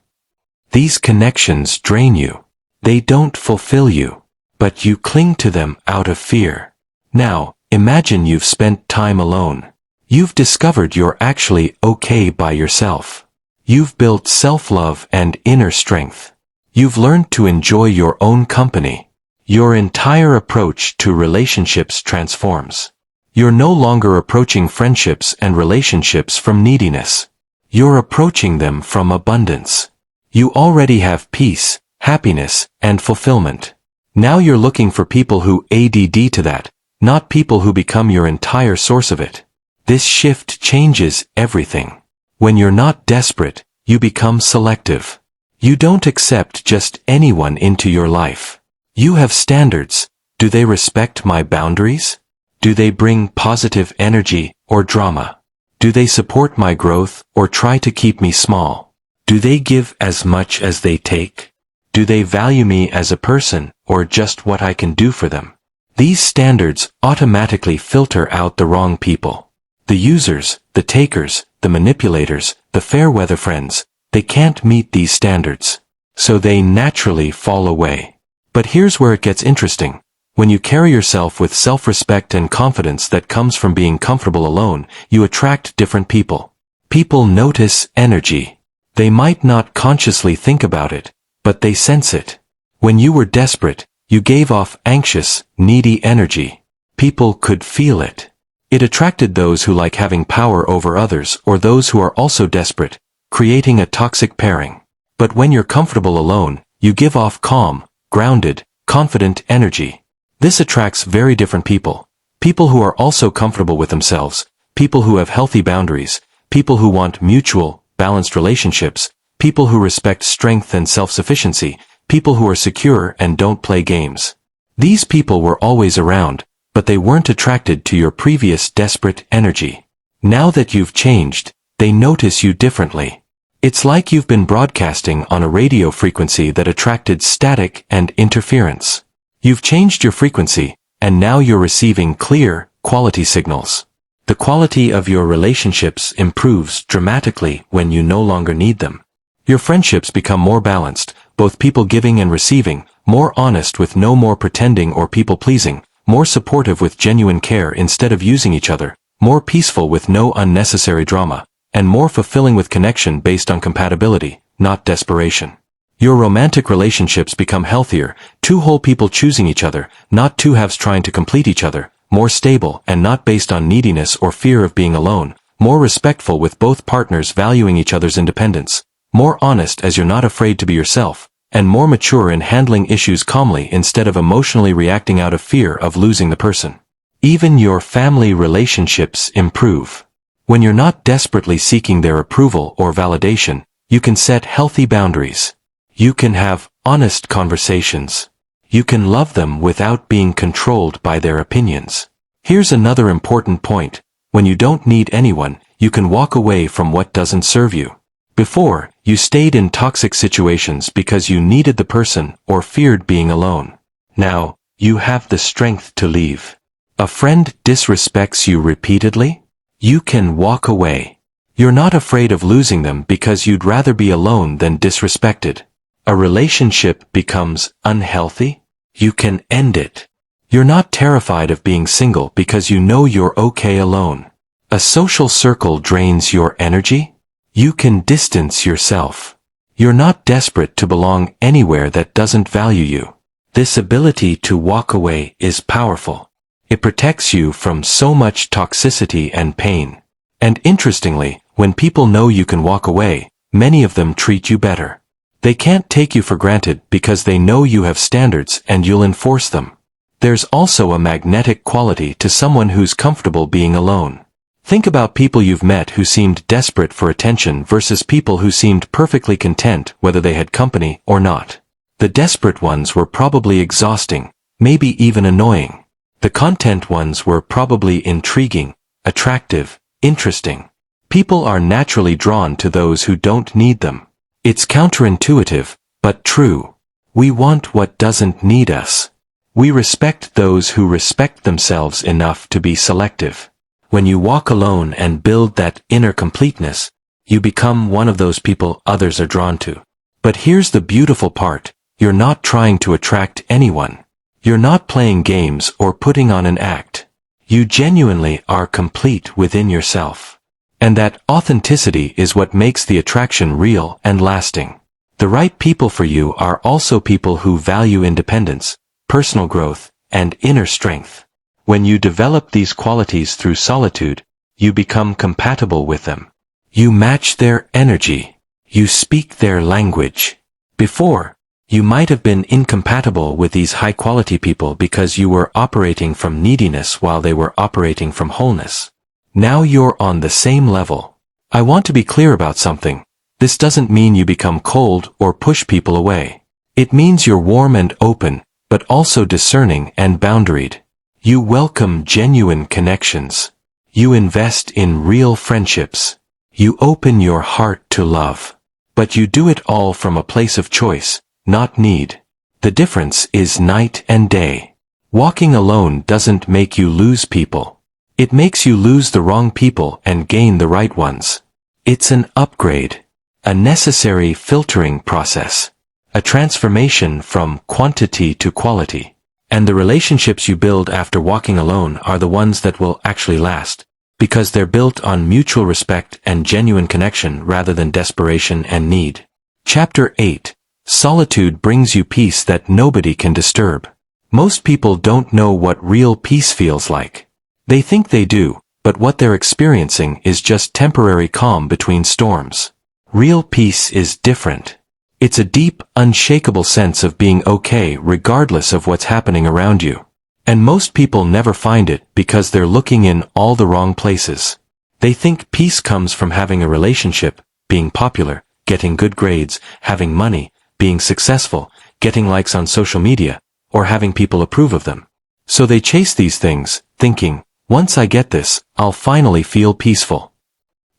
These connections drain you. They don't fulfill you, but you cling to them out of fear. Now, imagine you've spent time alone. You've discovered you're actually okay by yourself. You've built self-love and inner strength. You've learned to enjoy your own company. your entire approach to relationships transforms. You're no longer approaching friendships and relationships from neediness. You're approaching them from abundance. You already have peace, happiness, and fulfillment. Now you're looking for people who add to that, not people who become your entire source of it. This shift changes everything. When you're not desperate, you become selective. You don't accept just anyone into your life. You have standards. Do they respect my boundaries? Do they bring positive energy or drama? Do they support my growth or try to keep me small? Do they give as much as they take? Do they value me as a person or just what I can do for them? These standards automatically filter out the wrong people. The users, the takers, the manipulators, the fair-weather friends, they can't meet these standards. So they naturally fall away. But here's where it gets interesting. When you carry yourself with self-respect and confidence that comes from being comfortable alone, you attract different people. People notice energy. They might not consciously think about it, but they sense it. When you were desperate, you gave off anxious, needy energy. People could feel it. It attracted those who like having power over others or those who are also desperate, creating a toxic pairing. But when you're comfortable alone, you give off calm, grounded, confident energy. This attracts very different people. People who are also comfortable with themselves, people who have healthy boundaries, people who want mutual, balanced relationships, people who respect strength and self-sufficiency, people who are secure and don't play games. These people were always around, but they weren't attracted to your previous desperate energy. Now that you've changed, they notice you differently. It's like you've been broadcasting on a radio frequency that attracted static and interference. You've changed your frequency, and now you're receiving clear, quality signals. The quality of your relationships improves dramatically when you no longer need them. Your friendships become more balanced, both people giving and receiving, more honest with no more pretending or people-pleasing, more supportive with genuine care instead of using each other, more peaceful with no unnecessary drama, and more fulfilling with connection based on compatibility, not desperation. Your romantic relationships become healthier, two whole people choosing each other, not two halves trying to complete each other, more stable and not based on neediness or fear of being alone, more respectful with both partners valuing each other's independence, more honest as you're not afraid to be yourself, and more mature in handling issues calmly instead of emotionally reacting out of fear of losing the person. Even your family relationships improve. When you're not desperately seeking their approval or validation, you can set healthy boundaries. You can have honest conversations. You can love them without being controlled by their opinions. Here's another important point. When you don't need anyone, you can walk away from what doesn't serve you. Before, you stayed in toxic situations because you needed the person or feared being alone. Now, you have the strength to leave. A friend disrespects you repeatedly? You can walk away. You're not afraid of losing them because you'd rather be alone than disrespected. A relationship becomes unhealthy? You can end it. You're not terrified of being single because you know you're okay alone. A social circle drains your energy? You can distance yourself. You're not desperate to belong anywhere that doesn't value you. This ability to walk away is powerful. It protects you from so much toxicity and pain. And interestingly, when people know you can walk away, many of them treat you better. They can't take you for granted because they know you have standards and you'll enforce them. There's also a magnetic quality to someone who's comfortable being alone. Think about people you've met who seemed desperate for attention versus people who seemed perfectly content whether they had company or not. The desperate ones were probably exhausting, maybe even annoying. The content ones were probably intriguing, attractive, interesting. People are naturally drawn to those who don't need them. It's counterintuitive, but true. We want what doesn't need us. We respect those who respect themselves enough to be selective. When you walk alone and build that inner completeness, you become one of those people others are drawn to. But here's the beautiful part. You're not trying to attract anyone. You're not playing games or putting on an act. You genuinely are complete within yourself. And that authenticity is what makes the attraction real and lasting. The right people for you are also people who value independence, personal growth, and inner strength. When you develop these qualities through solitude, you become compatible with them. You match their energy. You speak their language. Before, you might have been incompatible with these high-quality people because you were operating from neediness while they were operating from wholeness. Now you're on the same level. I want to be clear about something. This doesn't mean you become cold or push people away. It means you're warm and open, but also discerning and boundaried. You welcome genuine connections. You invest in real friendships. You open your heart to love. But you do it all from a place of choice, not need. The difference is night and day. Walking alone doesn't make you lose people. It makes you lose the wrong people and gain the right ones. It's an upgrade. A necessary filtering process. A transformation from quantity to quality. And the relationships you build after walking alone are the ones that will actually last, because they're built on mutual respect and genuine connection rather than desperation and need. Chapter 8. Solitude brings you peace that nobody can disturb. Most people don't know what real peace feels like. They think they do, but what they're experiencing is just temporary calm between storms. Real peace is different. It's a deep, unshakable sense of being okay regardless of what's happening around you. And most people never find it because they're looking in all the wrong places. They think peace comes from having a relationship, being popular, getting good grades, having money, being successful, getting likes on social media, or having people approve of them. So they chase these things, thinking, once I get this, I'll finally feel peaceful.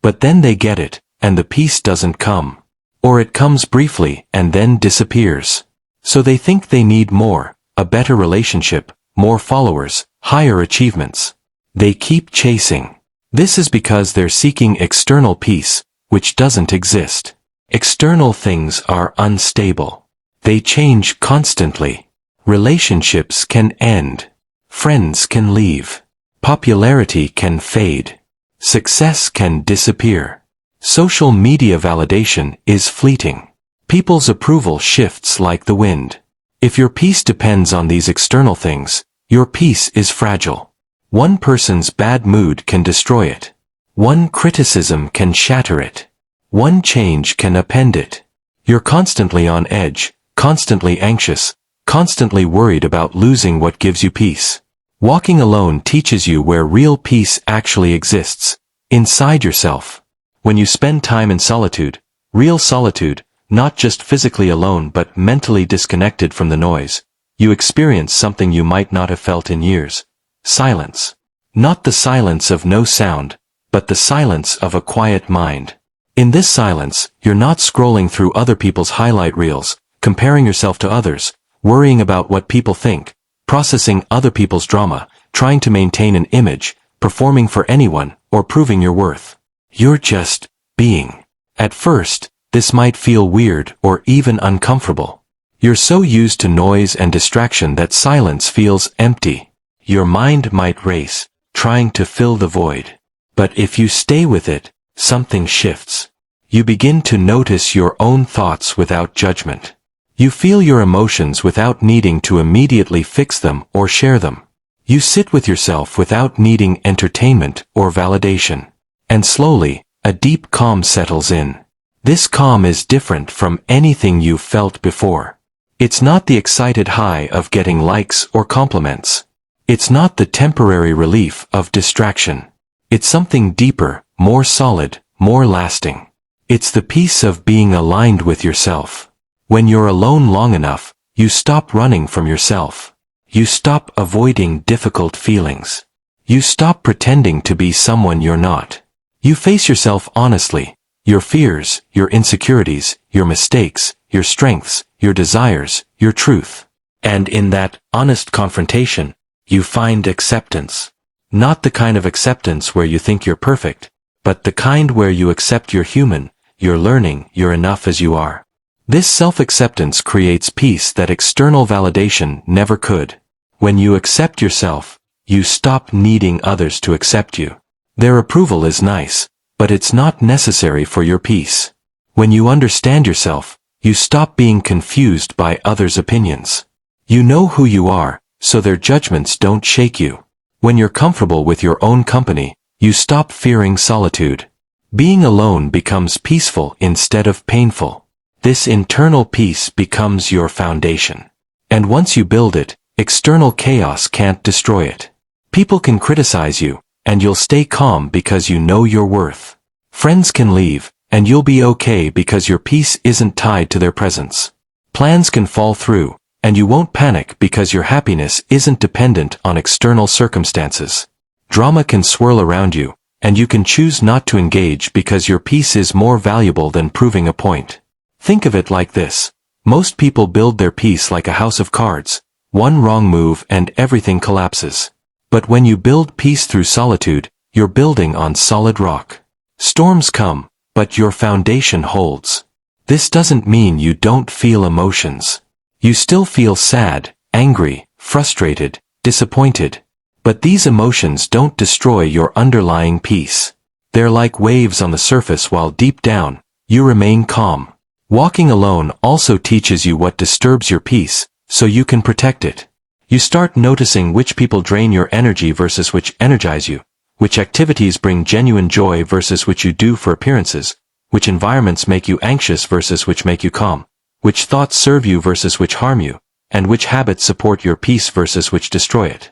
But then they get it, and the peace doesn't come. Or it comes briefly and then disappears. So they think they need more, a better relationship, more followers, higher achievements. They keep chasing. This is because they're seeking external peace, which doesn't exist. External things are unstable. They change constantly. Relationships can end. Friends can leave. Popularity can fade. Success can disappear. Social media validation is fleeting. People's approval shifts like the wind. If your peace depends on these external things, your peace is fragile. One person's bad mood can destroy it. One criticism can shatter it. One change can upend it. You're constantly on edge, constantly anxious, constantly worried about losing what gives you peace. Walking alone teaches you where real peace actually exists, inside yourself. When you spend time in solitude, real solitude, not just physically alone but mentally disconnected from the noise, you experience something you might not have felt in years. Silence. Not the silence of no sound, but the silence of a quiet mind. In this silence, you're not scrolling through other people's highlight reels, comparing yourself to others, worrying about what people think, processing other people's drama, trying to maintain an image, performing for anyone, or proving your worth. You're just being. At first, this might feel weird or even uncomfortable. You're so used to noise and distraction that silence feels empty. Your mind might race, trying to fill the void. But if you stay with it, something shifts. You begin to notice your own thoughts without judgment. You feel your emotions without needing to immediately fix them or share them. You sit with yourself without needing entertainment or validation. And slowly, a deep calm settles in. This calm is different from anything you've felt before. It's not the excited high of getting likes or compliments. It's not the temporary relief of distraction. It's something deeper, more solid, more lasting. It's the peace of being aligned with yourself. When you're alone long enough, you stop running from yourself. You stop avoiding difficult feelings. You stop pretending to be someone you're not. You face yourself honestly, your fears, your insecurities, your mistakes, your strengths, your desires, your truth. And in that honest confrontation, you find acceptance. Not the kind of acceptance where you think you're perfect, but the kind where you accept you're human, you're learning, you're enough as you are. This self-acceptance creates peace that external validation never could. When you accept yourself, you stop needing others to accept you. Their approval is nice, but it's not necessary for your peace. When you understand yourself, you stop being confused by others' opinions. You know who you are, so their judgments don't shake you. When you're comfortable with your own company, you stop fearing solitude. Being alone becomes peaceful instead of painful. This internal peace becomes your foundation. And once you build it, external chaos can't destroy it. People can criticize you, and you'll stay calm because you know your worth. Friends can leave, and you'll be okay because your peace isn't tied to their presence. Plans can fall through, and you won't panic because your happiness isn't dependent on external circumstances. Drama can swirl around you, and you can choose not to engage because your peace is more valuable than proving a point. Think of it like this. Most people build their peace like a house of cards. One wrong move and everything collapses. But when you build peace through solitude, you're building on solid rock. Storms come, but your foundation holds. This doesn't mean you don't feel emotions. You still feel sad, angry, frustrated, disappointed. But these emotions don't destroy your underlying peace. They're like waves on the surface while deep down, you remain calm. Walking alone also teaches you what disturbs your peace, so you can protect it. You start noticing which people drain your energy versus which energize you, which activities bring genuine joy versus which you do for appearances, which environments make you anxious versus which make you calm, which thoughts serve you versus which harm you, and which habits support your peace versus which destroy it.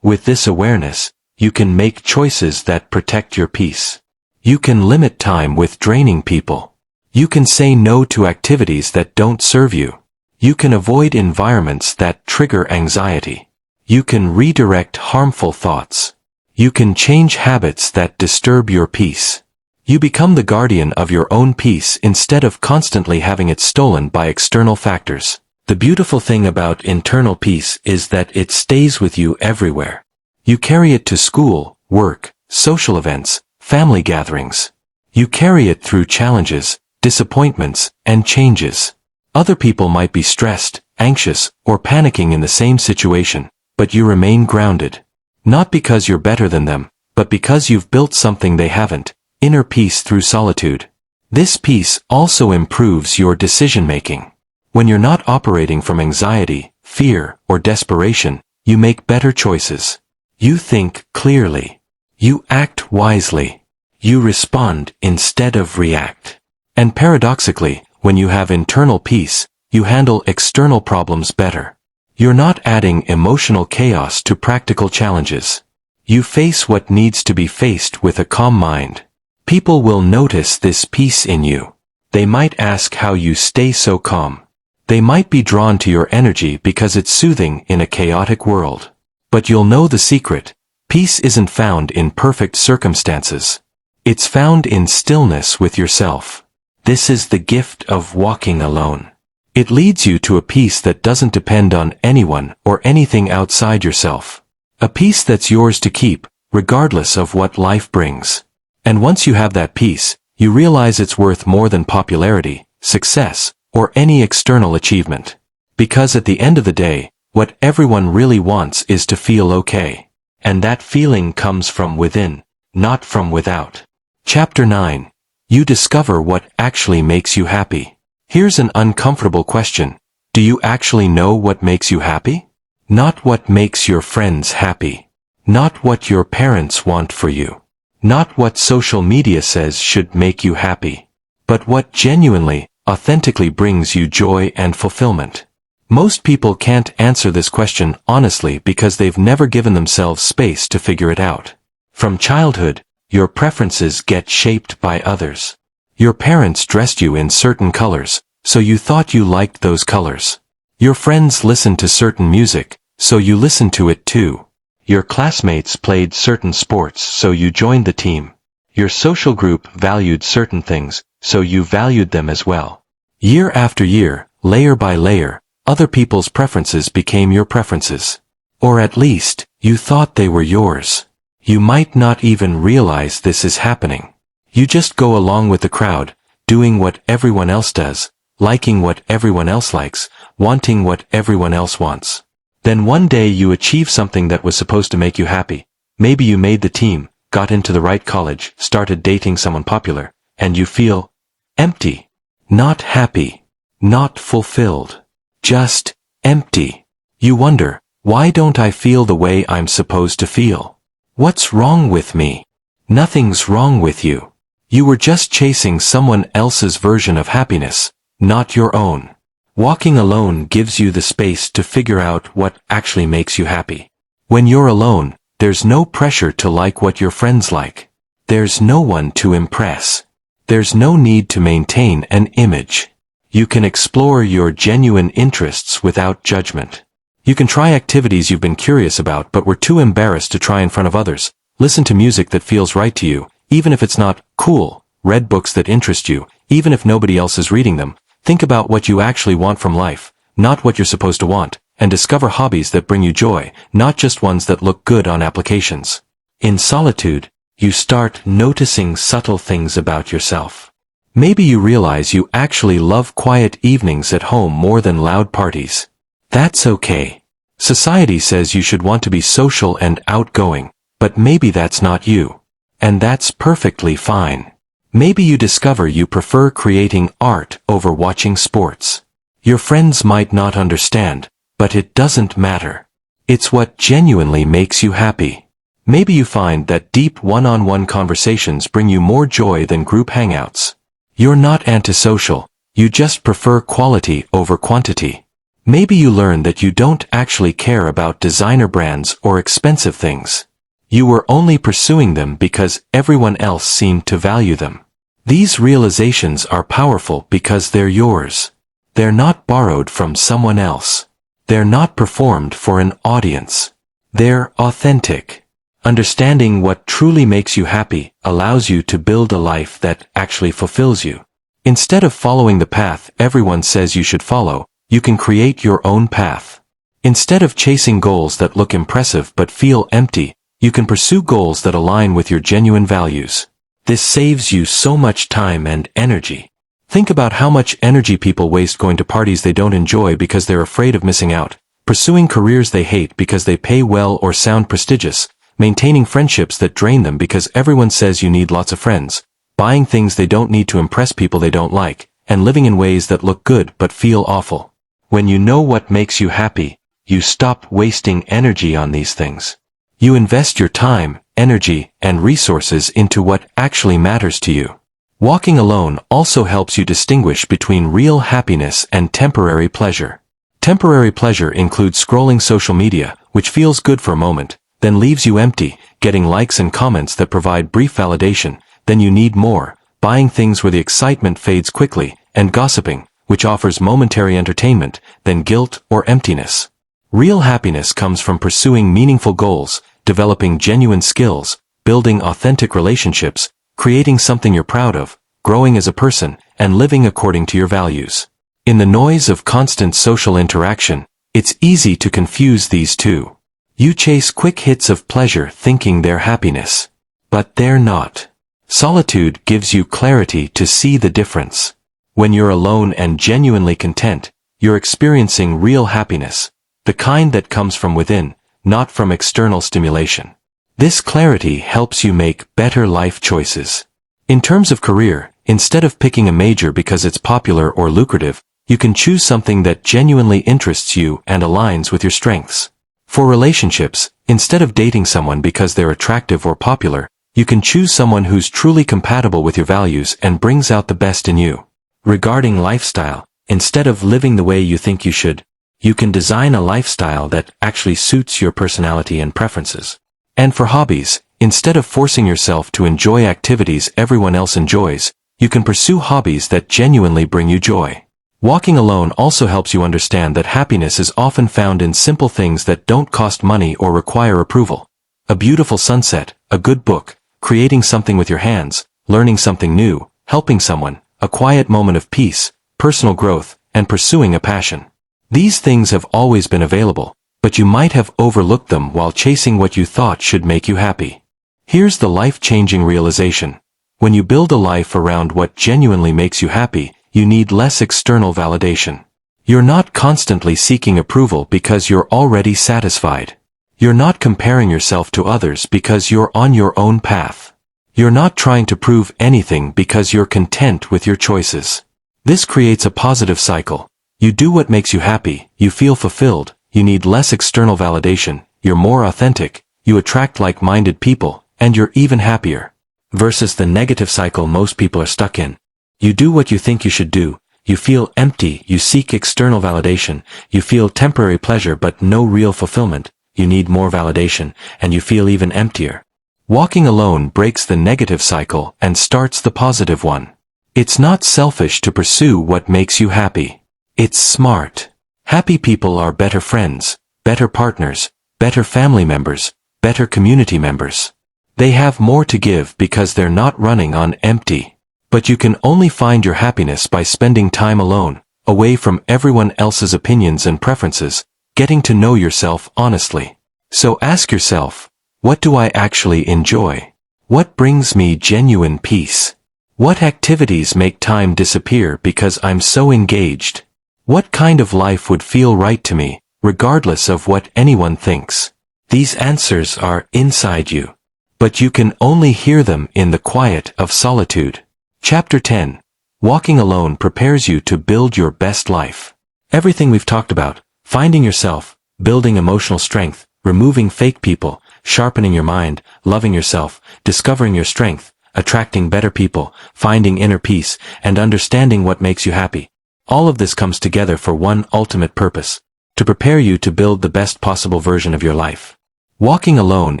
With this awareness, you can make choices that protect your peace. You can limit time with draining people. You can say no to activities that don't serve you. You can avoid environments that trigger anxiety. You can redirect harmful thoughts. You can change habits that disturb your peace. You become the guardian of your own peace instead of constantly having it stolen by external factors. The beautiful thing about internal peace is that it stays with you everywhere. You carry it to school, work, social events, family gatherings. You carry it through challenges, disappointments, and changes. Other people might be stressed, anxious, or panicking in the same situation, but you remain grounded. Not because you're better than them, but because you've built something they haven't, inner peace through solitude. This peace also improves your decision-making. When you're not operating from anxiety, fear, or desperation, you make better choices. You think clearly. You act wisely. You respond instead of react. And paradoxically, when you have internal peace, you handle external problems better. You're not adding emotional chaos to practical challenges. You face what needs to be faced with a calm mind. People will notice this peace in you. They might ask how you stay so calm. They might be drawn to your energy because it's soothing in a chaotic world. But you'll know the secret. Peace isn't found in perfect circumstances. It's found in stillness with yourself. This is the gift of walking alone. It leads you to a peace that doesn't depend on anyone or anything outside yourself. A peace that's yours to keep, regardless of what life brings. And once you have that peace, you realize it's worth more than popularity, success, or any external achievement. Because at the end of the day, what everyone really wants is to feel okay. And that feeling comes from within, not from without. Chapter 9. You discover what actually makes you happy. Here's an uncomfortable question. Do you actually know what makes you happy? Not what makes your friends happy. Not what your parents want for you. Not what social media says should make you happy. But what genuinely, authentically brings you joy and fulfillment. Most people can't answer this question honestly because they've never given themselves space to figure it out. From childhood, your preferences get shaped by others. Your parents dressed you in certain colors, so you thought you liked those colors. Your friends listened to certain music, so you listened to it too. Your classmates played certain sports, so you joined the team. Your social group valued certain things, so you valued them as well. Year after year, layer by layer, other people's preferences became your preferences. Or at least, you thought they were yours. You might not even realize this is happening. You just go along with the crowd, doing what everyone else does, liking what everyone else likes, wanting what everyone else wants. Then one day you achieve something that was supposed to make you happy. Maybe you made the team, got into the right college, started dating someone popular, and you feel empty. Not happy. Not fulfilled. Just empty. You wonder, why don't I feel the way I'm supposed to feel? What's wrong with me? Nothing's wrong with you. You were just chasing someone else's version of happiness, not your own. Walking alone gives you the space to figure out what actually makes you happy. When you're alone, there's no pressure to like what your friends like. There's no one to impress. There's no need to maintain an image. You can explore your genuine interests without judgment. You can try activities you've been curious about but were too embarrassed to try in front of others. Listen to music that feels right to you, even if it's not cool. Read books that interest you, even if nobody else is reading them. Think about what you actually want from life, not what you're supposed to want, and discover hobbies that bring you joy, not just ones that look good on applications. In solitude, you start noticing subtle things about yourself. Maybe you realize you actually love quiet evenings at home more than loud parties. That's okay. Society says you should want to be social and outgoing, but maybe that's not you. And that's perfectly fine. Maybe you discover you prefer creating art over watching sports. Your friends might not understand, but it doesn't matter. It's what genuinely makes you happy. Maybe you find that deep one-on-one conversations bring you more joy than group hangouts. You're not antisocial, you just prefer quality over quantity. Maybe you learn that you don't actually care about designer brands or expensive things. You were only pursuing them because everyone else seemed to value them. These realizations are powerful because they're yours. They're not borrowed from someone else. They're not performed for an audience. They're authentic. Understanding what truly makes you happy allows you to build a life that actually fulfills you. Instead of following the path everyone says you should follow, you can create your own path. Instead of chasing goals that look impressive but feel empty, you can pursue goals that align with your genuine values. This saves you so much time and energy. Think about how much energy people waste going to parties they don't enjoy because they're afraid of missing out, pursuing careers they hate because they pay well or sound prestigious, maintaining friendships that drain them because everyone says you need lots of friends, buying things they don't need to impress people they don't like, and living in ways that look good but feel awful. When you know what makes you happy, you stop wasting energy on these things. You invest your time, energy, and resources into what actually matters to you. Walking alone also helps you distinguish between real happiness and temporary pleasure. Temporary pleasure includes scrolling social media, which feels good for a moment, then leaves you empty, getting likes and comments that provide brief validation, then you need more, buying things where the excitement fades quickly, and gossiping, which offers momentary entertainment, then guilt or emptiness. Real happiness comes from pursuing meaningful goals, developing genuine skills, building authentic relationships, creating something you're proud of, growing as a person, and living according to your values. In the noise of constant social interaction, it's easy to confuse these two. You chase quick hits of pleasure thinking they're happiness. But they're not. Solitude gives you clarity to see the difference. When you're alone and genuinely content, you're experiencing real happiness, the kind that comes from within, not from external stimulation. This clarity helps you make better life choices. In terms of career, instead of picking a major because it's popular or lucrative, you can choose something that genuinely interests you and aligns with your strengths. For relationships, instead of dating someone because they're attractive or popular, you can choose someone who's truly compatible with your values and brings out the best in you. Regarding lifestyle, instead of living the way you think you should, you can design a lifestyle that actually suits your personality and preferences. And for hobbies, instead of forcing yourself to enjoy activities everyone else enjoys, you can pursue hobbies that genuinely bring you joy. Walking alone also helps you understand that happiness is often found in simple things that don't cost money or require approval. A beautiful sunset, a good book, creating something with your hands, learning something new, helping someone, a quiet moment of peace, personal growth, and pursuing a passion. These things have always been available, but you might have overlooked them while chasing what you thought should make you happy. Here's the life-changing realization. When you build a life around what genuinely makes you happy, you need less external validation. You're not constantly seeking approval because you're already satisfied. You're not comparing yourself to others because you're on your own path. You're not trying to prove anything because you're content with your choices. This creates a positive cycle. You do what makes you happy, you feel fulfilled, you need less external validation, you're more authentic, you attract like-minded people, and you're even happier. Versus the negative cycle most people are stuck in. You do what you think you should do, you feel empty, you seek external validation, you feel temporary pleasure but no real fulfillment, you need more validation, and you feel even emptier. Walking alone breaks the negative cycle and starts the positive one. It's not selfish to pursue what makes you happy. It's smart. Happy people are better friends, better partners, better family members, better community members. They have more to give because they're not running on empty. But you can only find your happiness by spending time alone, away from everyone else's opinions and preferences, getting to know yourself honestly. So ask yourself, what do I actually enjoy? What brings me genuine peace? What activities make time disappear because I'm so engaged? What kind of life would feel right to me, regardless of what anyone thinks? These answers are inside you. But you can only hear them in the quiet of solitude. Chapter 10. Walking alone prepares you to build your best life. Everything we've talked about, finding yourself, building emotional strength, removing fake people, sharpening your mind, loving yourself, discovering your strength, attracting better people, finding inner peace, and understanding what makes you happy. All of this comes together for one ultimate purpose, to prepare you to build the best possible version of your life. Walking alone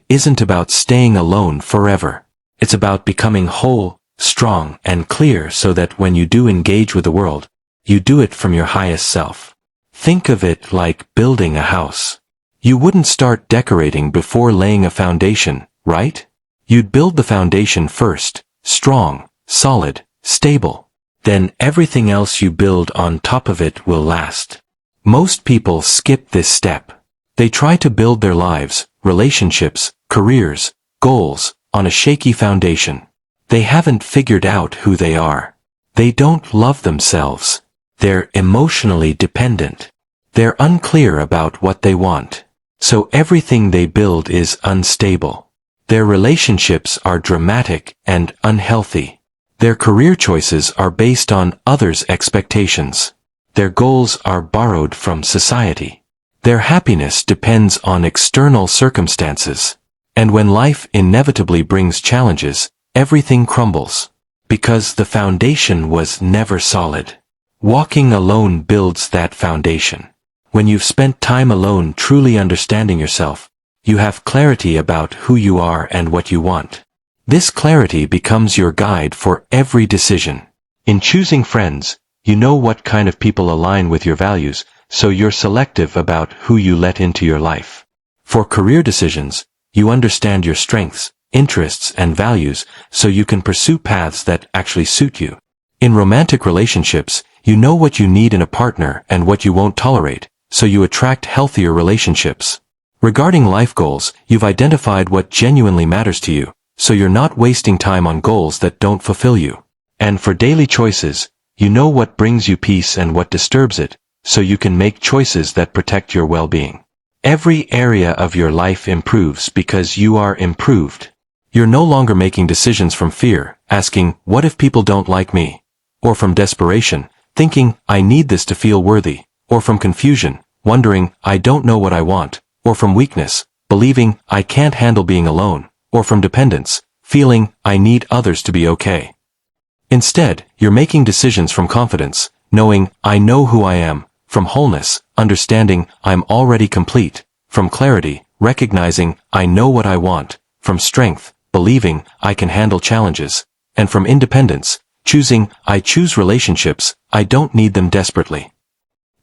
isn't about staying alone forever. It's about becoming whole, strong, and clear so that when you do engage with the world, you do it from your highest self. Think of it like building a house. You wouldn't start decorating before laying a foundation, right? You'd build the foundation first, strong, solid, stable. Then everything else you build on top of it will last. Most people skip this step. They try to build their lives, relationships, careers, goals, on a shaky foundation. They haven't figured out who they are. They don't love themselves. They're emotionally dependent. They're unclear about what they want. So everything they build is unstable. Their relationships are dramatic and unhealthy. Their career choices are based on others' expectations. Their goals are borrowed from society. Their happiness depends on external circumstances. And when life inevitably brings challenges, everything crumbles. Because the foundation was never solid. Walking alone builds that foundation. When you've spent time alone truly understanding yourself, you have clarity about who you are and what you want. This clarity becomes your guide for every decision. In choosing friends, you know what kind of people align with your values, so you're selective about who you let into your life. For career decisions, you understand your strengths, interests, and values, so you can pursue paths that actually suit you. In romantic relationships, you know what you need in a partner and what you won't tolerate, so you attract healthier relationships. Regarding life goals, you've identified what genuinely matters to you, so you're not wasting time on goals that don't fulfill you. And for daily choices, you know what brings you peace and what disturbs it, so you can make choices that protect your well-being. Every area of your life improves because you are improved. You're no longer making decisions from fear, asking, what if people don't like me? Or from desperation, thinking, I need this to feel worthy. Or from confusion, wondering, I don't know what I want. Or from weakness, believing, I can't handle being alone. Or from dependence, feeling, I need others to be okay. Instead, you're making decisions from confidence, knowing, I know who I am. From wholeness, understanding, I'm already complete. From clarity, recognizing, I know what I want. From strength, believing, I can handle challenges. And from independence, choosing, I choose relationships, I don't need them desperately.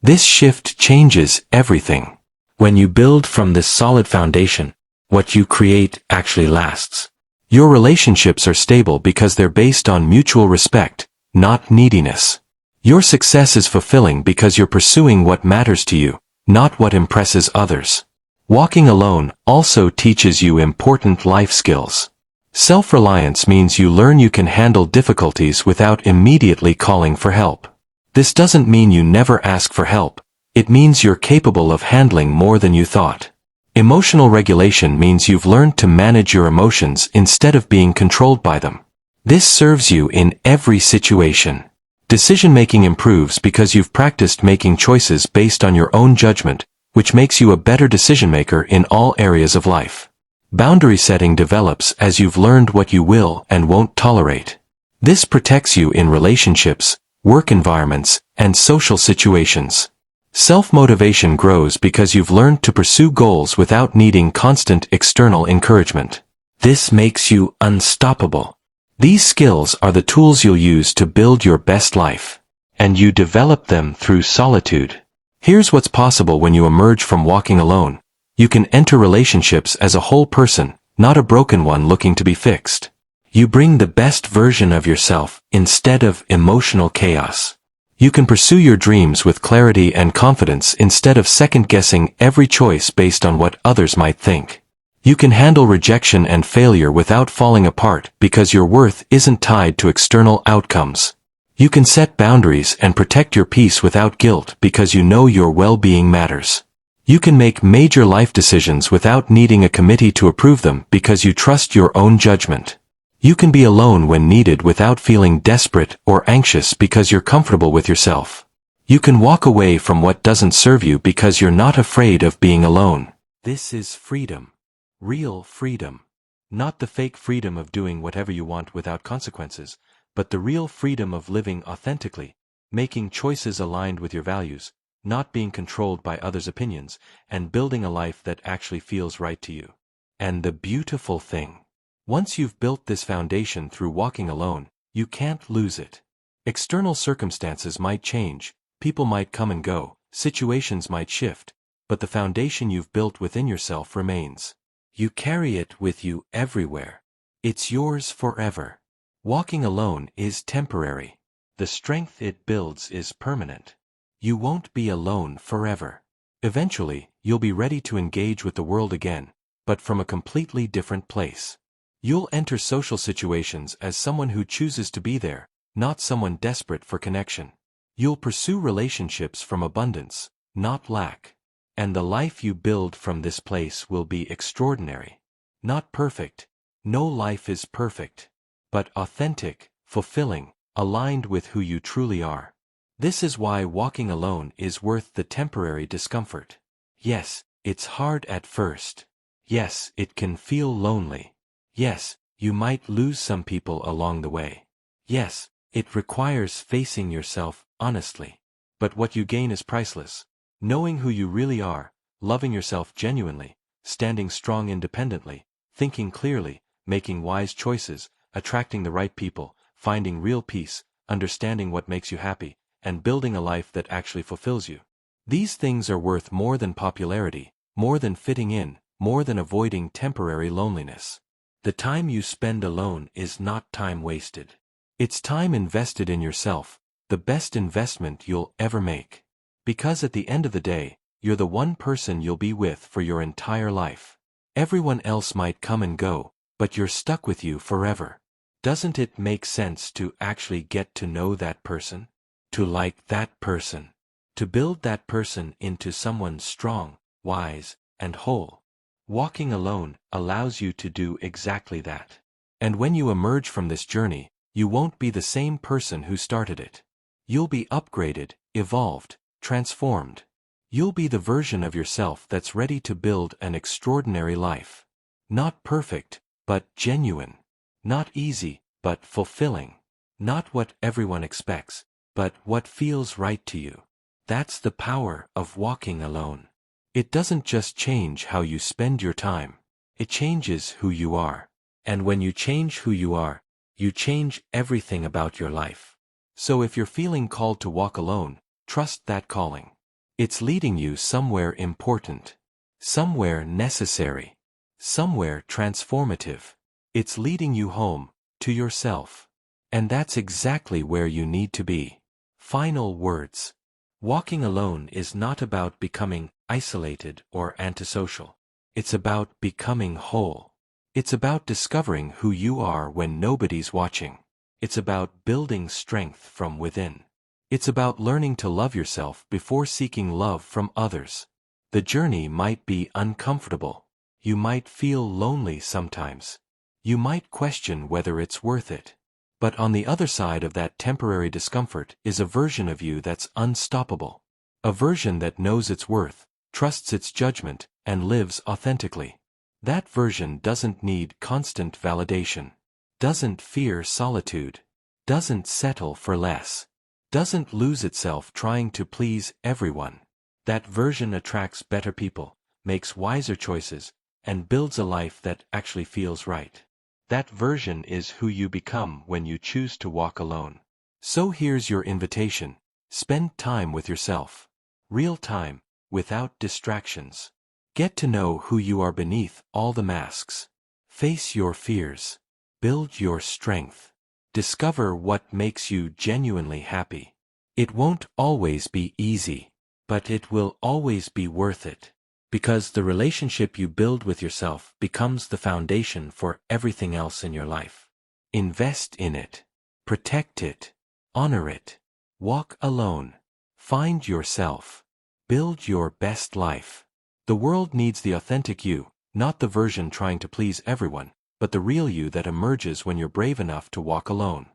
This shift changes everything. When you build from this solid foundation, what you create actually lasts. Your relationships are stable because they're based on mutual respect, not neediness. Your success is fulfilling because you're pursuing what matters to you, not what impresses others. Walking alone also teaches you important life skills. Self-reliance means you learn you can handle difficulties without immediately calling for help. This doesn't mean you never ask for help. It means you're capable of handling more than you thought. Emotional regulation means you've learned to manage your emotions instead of being controlled by them. This serves you in every situation. Decision-making improves because you've practiced making choices based on your own judgment, which makes you a better decision-maker in all areas of life. Boundary setting develops as you've learned what you will and won't tolerate. This protects you in relationships, work environments, and social situations. Self-motivation grows because you've learned to pursue goals without needing constant external encouragement. This makes you unstoppable. These skills are the tools you'll use to build your best life. And you develop them through solitude. Here's what's possible when you emerge from walking alone. You can enter relationships as a whole person, not a broken one looking to be fixed. You bring the best version of yourself instead of emotional chaos. You can pursue your dreams with clarity and confidence instead of second-guessing every choice based on what others might think. You can handle rejection and failure without falling apart because your worth isn't tied to external outcomes. You can set boundaries and protect your peace without guilt because you know your well-being matters. You can make major life decisions without needing a committee to approve them because you trust your own judgment. You can be alone when needed without feeling desperate or anxious because you're comfortable with yourself. You can walk away from what doesn't serve you because you're not afraid of being alone. This is freedom. Real freedom. Not the fake freedom of doing whatever you want without consequences, but the real freedom of living authentically, making choices aligned with your values, not being controlled by others' opinions, and building a life that actually feels right to you. And the beautiful thing. Once you've built this foundation through walking alone, you can't lose it. External circumstances might change, people might come and go, situations might shift, but the foundation you've built within yourself remains. You carry it with you everywhere. It's yours forever. Walking alone is temporary. The strength it builds is permanent. You won't be alone forever. Eventually, you'll be ready to engage with the world again, but from a completely different place. You'll enter social situations as someone who chooses to be there, not someone desperate for connection. You'll pursue relationships from abundance, not lack. And the life you build from this place will be extraordinary. Not perfect. No life is perfect. But authentic, fulfilling, aligned with who you truly are. This is why walking alone is worth the temporary discomfort. Yes, it's hard at first. Yes, it can feel lonely. Yes, you might lose some people along the way. Yes, it requires facing yourself honestly. But what you gain is priceless. Knowing who you really are, loving yourself genuinely, standing strong independently, thinking clearly, making wise choices, attracting the right people, finding real peace, understanding what makes you happy, and building a life that actually fulfills you. These things are worth more than popularity, more than fitting in, more than avoiding temporary loneliness. The time you spend alone is not time wasted. It's time invested in yourself, the best investment you'll ever make. Because at the end of the day, you're the one person you'll be with for your entire life. Everyone else might come and go, but you're stuck with you forever. Doesn't it make sense to actually get to know that person? To like that person? To build that person into someone strong, wise, and whole? Walking alone allows you to do exactly that. And when you emerge from this journey, you won't be the same person who started it. You'll be upgraded, evolved, transformed. You'll be the version of yourself that's ready to build an extraordinary life. Not perfect, but genuine. Not easy, but fulfilling. Not what everyone expects, but what feels right to you. That's the power of walking alone. It doesn't just change how you spend your time. It changes who you are. And when you change who you change everything about your life. So if you're feeling called to walk alone, trust that calling. It's leading you somewhere important. Somewhere necessary. Somewhere transformative. It's leading you home, to yourself. And that's exactly where you need to be. Final words. Walking alone is not about becoming isolated or antisocial. It's about becoming whole. It's about discovering who you are when nobody's watching. It's about building strength from within. It's about learning to love yourself before seeking love from others. The journey might be uncomfortable. You might feel lonely sometimes. You might question whether it's worth it. But on the other side of that temporary discomfort is a version of you that's unstoppable. A version that knows its worth, trusts its judgment, and lives authentically. That version doesn't need constant validation, doesn't fear solitude, doesn't settle for less, doesn't lose itself trying to please everyone. That version attracts better people, makes wiser choices, and builds a life that actually feels right. That version is who you become when you choose to walk alone. So here's your invitation. Spend time with yourself. Real time, without distractions. Get to know who you are beneath all the masks. Face your fears. Build your strength. Discover what makes you genuinely happy. It won't always be easy, but it will always be worth it. Because the relationship you build with yourself becomes the foundation for everything else in your life. Invest in it. Protect it. Honor it. Walk alone. Find yourself. Build your best life. The world needs the authentic you, not the version trying to please everyone, but the real you that emerges when you're brave enough to walk alone.